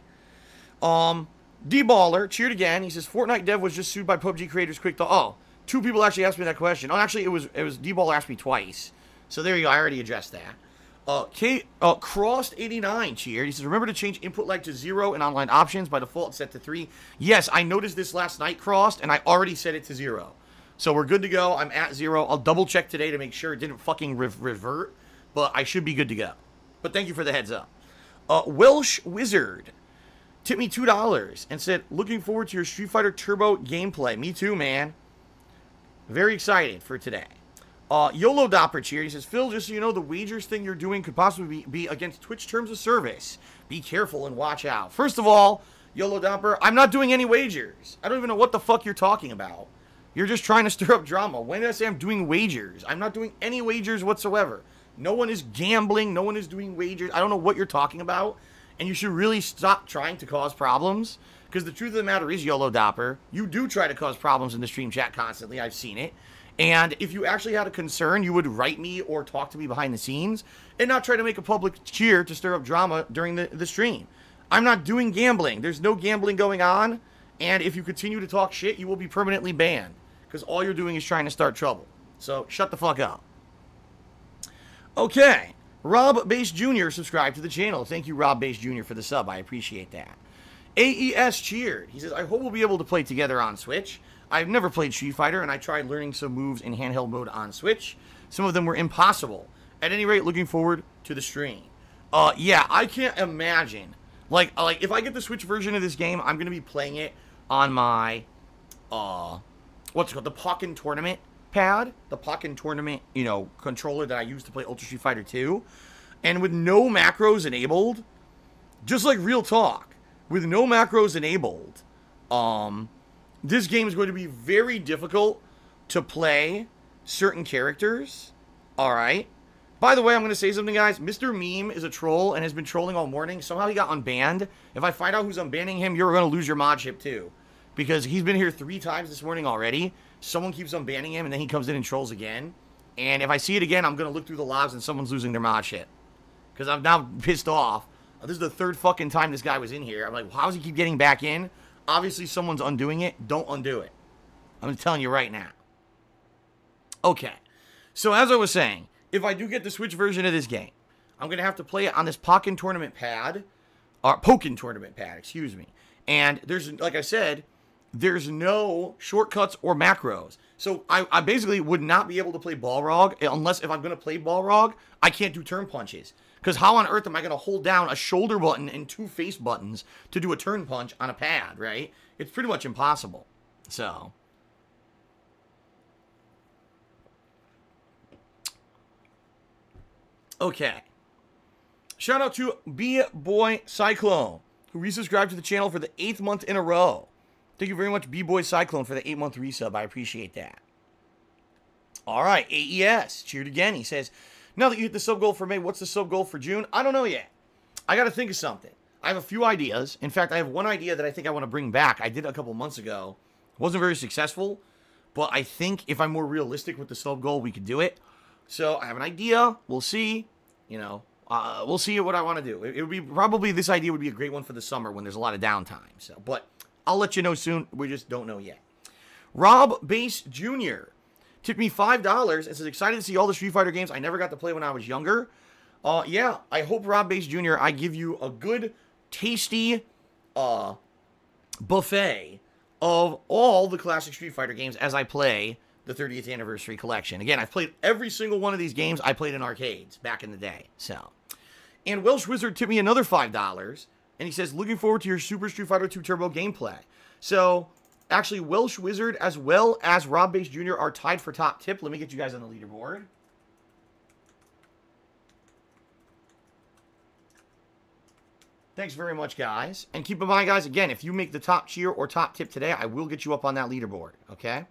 D-Baller cheered again. He says, Fortnite dev was just sued by PUBG creators quick thought. Oh, two people actually asked me that question. Oh, actually, it was D-Baller asked me twice. So there you go. I already addressed that. Crossed89 cheered. He says, remember to change input lag to 0 in online options. By default, it's set to 3. Yes, I noticed this last night, Crossed, and I already set it to 0. So we're good to go. I'm at 0. I'll double check today to make sure it didn't fucking revert. But I should be good to go. But thank you for the heads up. Welsh Wizard tipped me $2 and said, looking forward to your Street Fighter Turbo gameplay. Me too, man. Very excited for today. YOLO Dopper cheered. He says, Phil, just so you know, the wagers thing you're doing could possibly be against Twitch terms of service. Be careful and watch out. First of all, YOLO Dopper, I'm not doing any wagers. I don't even know what the fuck you're talking about. You're just trying to stir up drama. When did I say I'm doing wagers? I'm not doing any wagers whatsoever. No one is gambling. No one is doing wagers. I don't know what you're talking about. And you should really stop trying to cause problems. Because the truth of the matter is, YOLO Dopper, you do try to cause problems in the stream chat constantly. I've seen it. And if you actually had a concern, you would write me or talk to me behind the scenes and not try to make a public cheer to stir up drama during the stream. I'm not doing gambling. There's no gambling going on. And if you continue to talk shit, you will be permanently banned. Because all you're doing is trying to start trouble. So, shut the fuck up. Okay. Rob Bass Jr. subscribed to the channel. Thank you, Rob Bass Jr. for the sub. I appreciate that. AES cheered. He says, I hope we'll be able to play together on Switch. I've never played Street Fighter, and I tried learning some moves in handheld mode on Switch. Some of them were impossible. At any rate, looking forward to the stream. Yeah, I can't imagine. Like if I get the Switch version of this game, I'm going to be playing it on my, what's it called? The Pokken Tournament pad. The Pokken Tournament, you know, controller that I use to play Ultra Street Fighter 2. And with no macros enabled, just like real talk, with no macros enabled, this game is going to be very difficult to play certain characters. Alright. By the way, I'm going to say something, guys. Mr. Meme is a troll and has been trolling all morning. Somehow he got unbanned. If I find out who's unbanning him, you're going to lose your mod ship too. Because he's been here 3 times this morning already. Someone keeps unbanning him and then he comes in and trolls again. And if I see it again, I'm going to look through the logs and someone's losing their mod ship. Because I'm now pissed off. This is the 3rd fucking time this guy was in here. I'm like, how does he keep getting back in? Obviously, someone's undoing it. Don't undo it. I'm telling you right now. Okay. So, as I was saying, if I do get the Switch version of this game, I'm going to have to play it on this Pokken Tournament pad. Or Pokken Tournament pad, excuse me. And there's, like I said, there's no shortcuts or macros. So, I basically would not be able to play Balrog unless if I'm going to play Balrog, I can't do turn punches. Because how on earth am I going to hold down a shoulder button and 2 face buttons to do a turn punch on a pad, right? It's pretty much impossible. So. Okay. Shout out to B-Boy Cyclone, who resubscribed to the channel for the 8th month in a row. Thank you very much, B-Boy Cyclone, for the 8-month resub. I appreciate that. All right, AES, cheered again. He says, now that you hit the sub goal for May, what's the sub goal for June? I don't know yet. I got to think of something. I have a few ideas. In fact, I have one idea that I think I want to bring back. I did a couple months ago. Wasn't very successful, but I think if I'm more realistic with the sub goal, we could do it. So I have an idea. We'll see. You know, we'll see what I want to do. It would be probably, this idea would be a great one for the summer when there's a lot of downtime. So, but I'll let you know soon. We just don't know yet. Rob Bass Jr. tipped me $5 and says, excited to see all the Street Fighter games I never got to play when I was younger. Yeah, I hope, Rob Bass Jr., I give you a good, tasty buffet of all the classic Street Fighter games as I play the 30th Anniversary Collection. Again, I've played every single one of these games I played in arcades back in the day. So, and Welsh Wizard tipped me another $5, and he says, looking forward to your Super Street Fighter 2 Turbo gameplay. So, actually, Welsh Wizard as well as Rob Bass Jr. are tied for top tip. Let me get you guys on the leaderboard. Thanks very much, guys. And keep in mind, guys, again, if you make the top cheer or top tip today, I will get you up on that leaderboard, okay?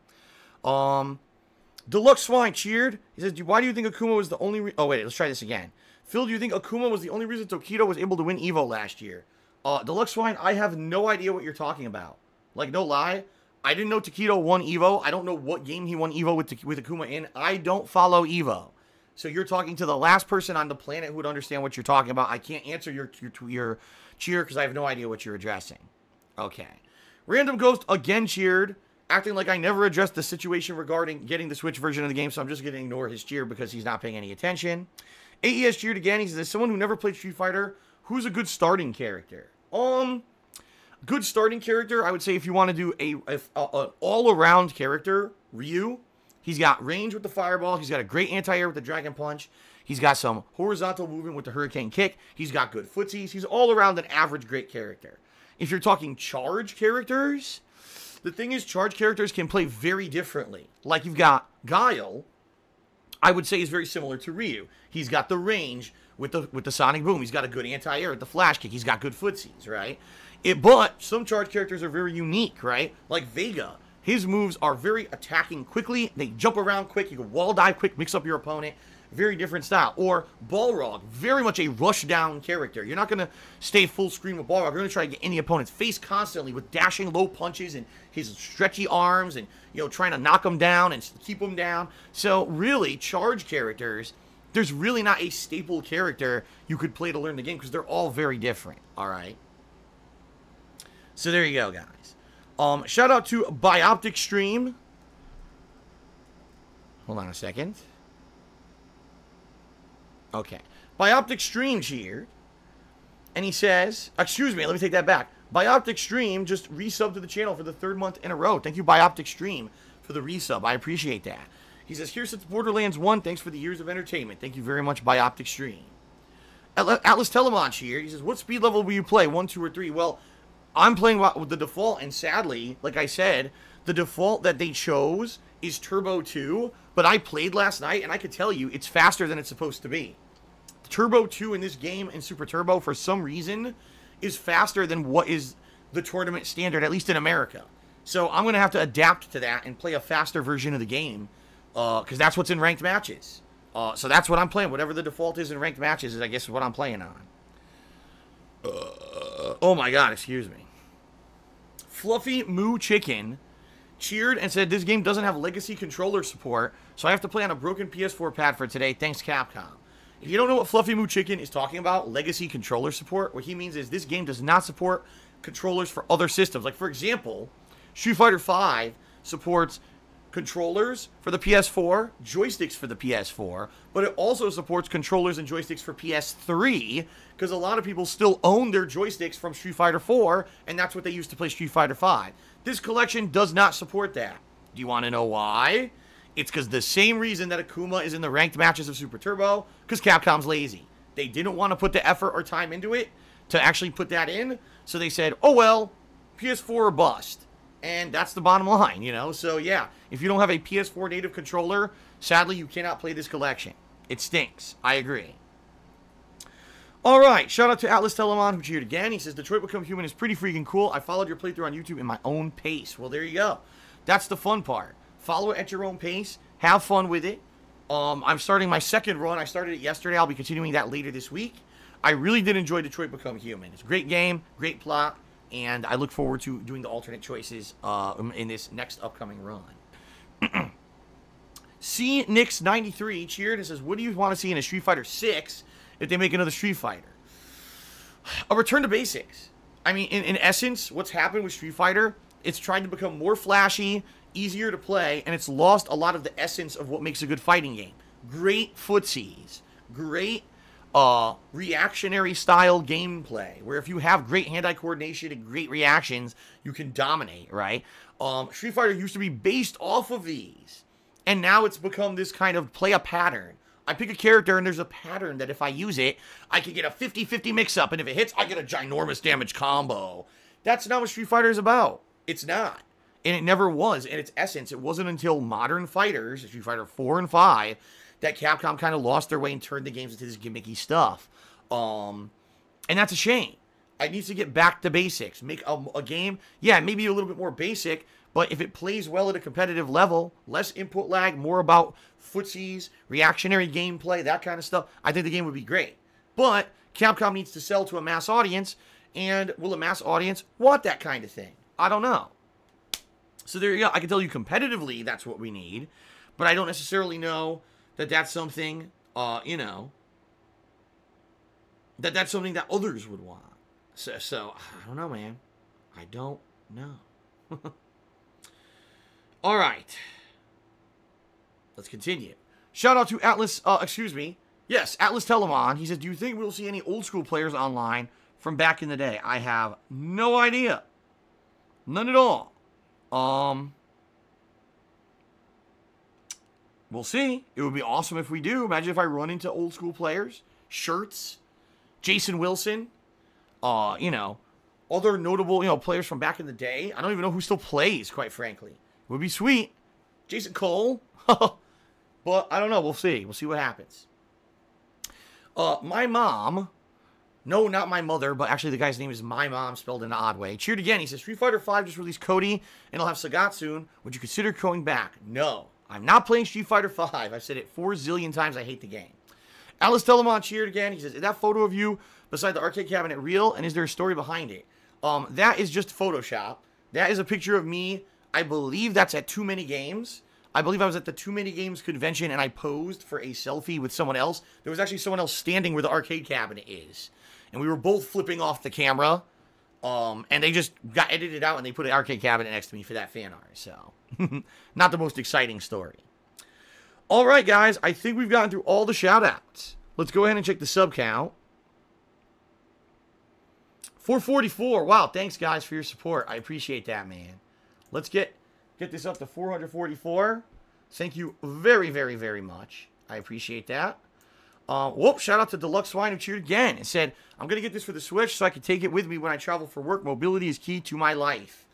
Deluxe Swine cheered. He says, why do you think Akuma was the only... Oh, wait, let's try this again. Phil, do you think Akuma was the only reason Tokido was able to win EVO last year? Deluxe Swine, I have no idea what you're talking about. Like, no lie. I didn't know Tokido won EVO. I don't know what game he won EVO with Akuma in. I don't follow EVO. So you're talking to the last person on the planet who would understand what you're talking about. I can't answer your cheer because I have no idea what you're addressing. Okay. Random Ghost again cheered, acting like I never addressed the situation regarding getting the Switch version of the game, so I'm just going to ignore his cheer because he's not paying any attention. AES cheered again. He says, as someone who never played Street Fighter, who's a good starting character? Good starting character, I would say if you want to do an all-around character, Ryu. He's got range with the fireball. He's got a great anti-air with the dragon punch. He's got some horizontal movement with the hurricane kick. He's got good footsies. He's all around an average great character. If you're talking charge characters, the thing is charge characters can play very differently. Like you've got Guile, I would say is very similar to Ryu. He's got the range with the sonic boom. He's got a good anti-air with the flash kick. He's got good footsies, right? But some charge characters are very unique, right? Like Vega. His moves are very attacking quickly. They jump around quick. You can wall dive quick, mix up your opponent. Very different style. Or Balrog, very much a rush down character. You're not going to stay full screen with Balrog. You're going to try to get in the opponent's face constantly with dashing low punches and his stretchy arms and, you know, trying to knock him down and keep him down. So really, charge characters, there's really not a staple character you could play to learn the game because they're all very different. All right. So there you go, guys. Shout out to Bioptic Stream. Hold on a second. Okay. Bioptic Stream cheered. And he says, excuse me, let me take that back. Bioptic Stream just resubbed to the channel for the 3rd month in a row. Thank you, Bioptic Stream, for the resub. I appreciate that. He says, here sits Borderlands 1. Thanks for the years of entertainment. Thank you very much, Bioptic Stream. Atlas Telemon here. He says, what speed level will you play? 1, 2, or 3? Well, I'm playing with the default, and sadly, like I said, the default that they chose is Turbo 2, but I played last night, and I can tell you, it's faster than it's supposed to be. Turbo 2 in this game in Super Turbo, for some reason, is faster than what is the tournament standard, at least in America. So I'm going to have to adapt to that and play a faster version of the game, because that's what's in ranked matches. So that's what I'm playing. Whatever the default is in ranked matches is, I guess, what I'm playing on. Oh my god, excuse me. Fluffy Moo Chicken cheered and said this game doesn't have legacy controller support, so I have to play on a broken PS4 pad for today. Thanks, Capcom. If you don't know what Fluffy Moo Chicken is talking about, legacy controller support, what he means is this game does not support controllers for other systems. Like, for example, Street Fighter V supports controllers for the PS4, joysticks for the PS4, but it also supports controllers and joysticks for PS3, because a lot of people still own their joysticks from Street Fighter 4, and that's what they use to play Street Fighter 5. This collection does not support that. Do you want to know why? It's because the same reason that Akuma is in the ranked matches of Super Turbo, because Capcom's lazy. They didn't want to put the effort or time into it to actually put that in, so they said, oh well, PS4 or bust. And that's the bottom line, you know? So, yeah, if you don't have a PS4 native controller, sadly, you cannot play this collection. It stinks. I agree. All right, shout out to Atlas Telemon, who cheered again. He says, Detroit Become Human is pretty freaking cool. I followed your playthrough on YouTube in my own pace. Well, there you go. That's the fun part. Follow it at your own pace. Have fun with it. I'm starting my second run. I started it yesterday. I'll be continuing that later this week. I really did enjoy Detroit Become Human. It's a great game, great plot, and I look forward to doing the alternate choices in this next upcoming run. C Nix 93 cheered and says, what do you want to see in a Street Fighter 6 if they make another Street Fighter? A return to basics. I mean, in essence, what's happened with Street Fighter, it's tried to become more flashy, easier to play, and it's lost a lot of the essence of what makes a good fighting game. Great footsies, great reactionary style gameplay, where if you have great hand-eye coordination and great reactions, you can dominate, right? Street Fighter used to be based off of these, and now it's become this kind of play a pattern. I pick a character, and there's a pattern that if I use it, I can get a 50-50 mix-up, and if it hits, I get a ginormous damage combo. That's not what Street Fighter is about. It's not. And it never was. In its essence, it wasn't until modern fighters, Street Fighter 4 and 5, that Capcom kind of lost their way and turned the games into this gimmicky stuff. And that's a shame. It needs to get back to basics. Make a game, yeah, maybe a little bit more basic, but if it plays well at a competitive level, less input lag, more about footsies, reactionary gameplay, that kind of stuff, I think the game would be great. But Capcom needs to sell to a mass audience, and will a mass audience want that kind of thing? I don't know. So there you go. I can tell you competitively that's what we need, but I don't necessarily know that that's something, you know, that's something that others would want. So I don't know, man. I don't know. All right. Let's continue. Shout out to Atlas, Yes, Atlas Telemon. He says, do you think we'll see any old school players online from back in the day? I have no idea. None at all. We'll see. It would be awesome if we do. Imagine if I run into old school players. Shirts. Jason Wilson. You know, other notable, you know, players from back in the day. I don't even know who still plays, quite frankly. It would be sweet. Jason Cole. But I don't know. We'll see. We'll see what happens. My mom... No, not my mother, but actually the guy's name is My Mom, spelled in an odd way. Cheered again. He says, Street Fighter V just released Cody, and it'll have Sagat soon. Would you consider going back? No. I'm not playing Street Fighter V. I've said it 4 zillion times. I hate the game. Alice Telemon cheered again. He says, is that photo of you beside the arcade cabinet real, and is there a story behind it? That is just Photoshop. That is a picture of me. I believe that's at Too Many Games. I believe I was at the Too Many Games convention, and I posed for a selfie with someone else. There was actually someone else standing where the arcade cabinet is. And we were both flipping off the camera, and they just got edited out, and they put an arcade cabinet next to me for that fan art. So, not the most exciting story. All right, guys, I think we've gotten through all the shout-outs. Let's go ahead and check the sub count. 444. Wow, thanks, guys, for your support. I appreciate that, man. Let's get this up to 444. Thank you very, very, very much. I appreciate that. Shout out to Deluxe Swine who cheered again and said, I'm going to get this for the Switch so I can take it with me when I travel for work. Mobility is key to my life.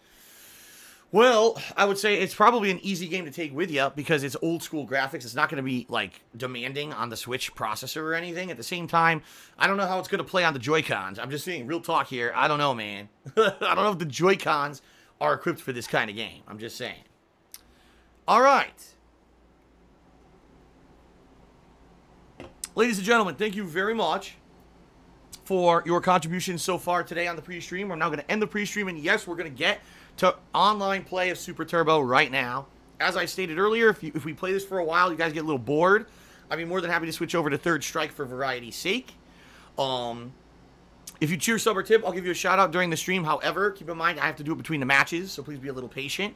Well, I would say it's probably an easy game to take with you because it's old school graphics. It's not going to be, like, demanding on the Switch processor or anything. At the same time, I don't know how it's going to play on the Joy-Cons. I'm just saying, real talk here. I don't know, man. I don't know if the Joy-Cons are equipped for this kind of game. I'm just saying. All right. Ladies and gentlemen, thank you very much for your contributions so far today on the pre-stream. We're now going to end the pre-stream, and yes, we're going to get to online play of Super Turbo right now. As I stated earlier, if we play this for a while, you guys get a little bored, I'd be more than happy to switch over to Third Strike for variety's sake. If you cheer, sub, or tip, I'll give you a shout-out during the stream. However, keep in mind, I have to do it between the matches, so please be a little patient.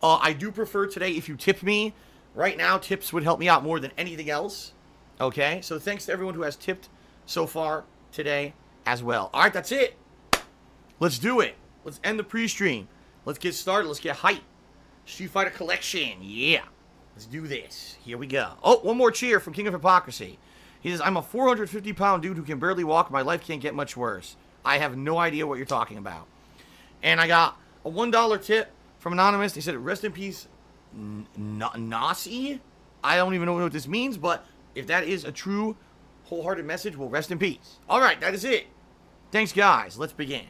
I do prefer today if you tip me. Right now, tips would help me out more than anything else. Okay, so thanks to everyone who has tipped so far today as well. All right, that's it. Let's do it. Let's end the pre-stream. Let's get started. Let's get hype. Street Fighter Collection. Yeah. Let's do this. Here we go. Oh, one more cheer from King of Hypocrisy. He says, I'm a 450-pound dude who can barely walk. My life can't get much worse. I have no idea what you're talking about. And I got a $1 tip from Anonymous. They said, rest in peace, Nasi. I don't even know what this means, but if that is a true wholehearted message will rest in peace. All right, that is it. Thanks, guys. Let's begin.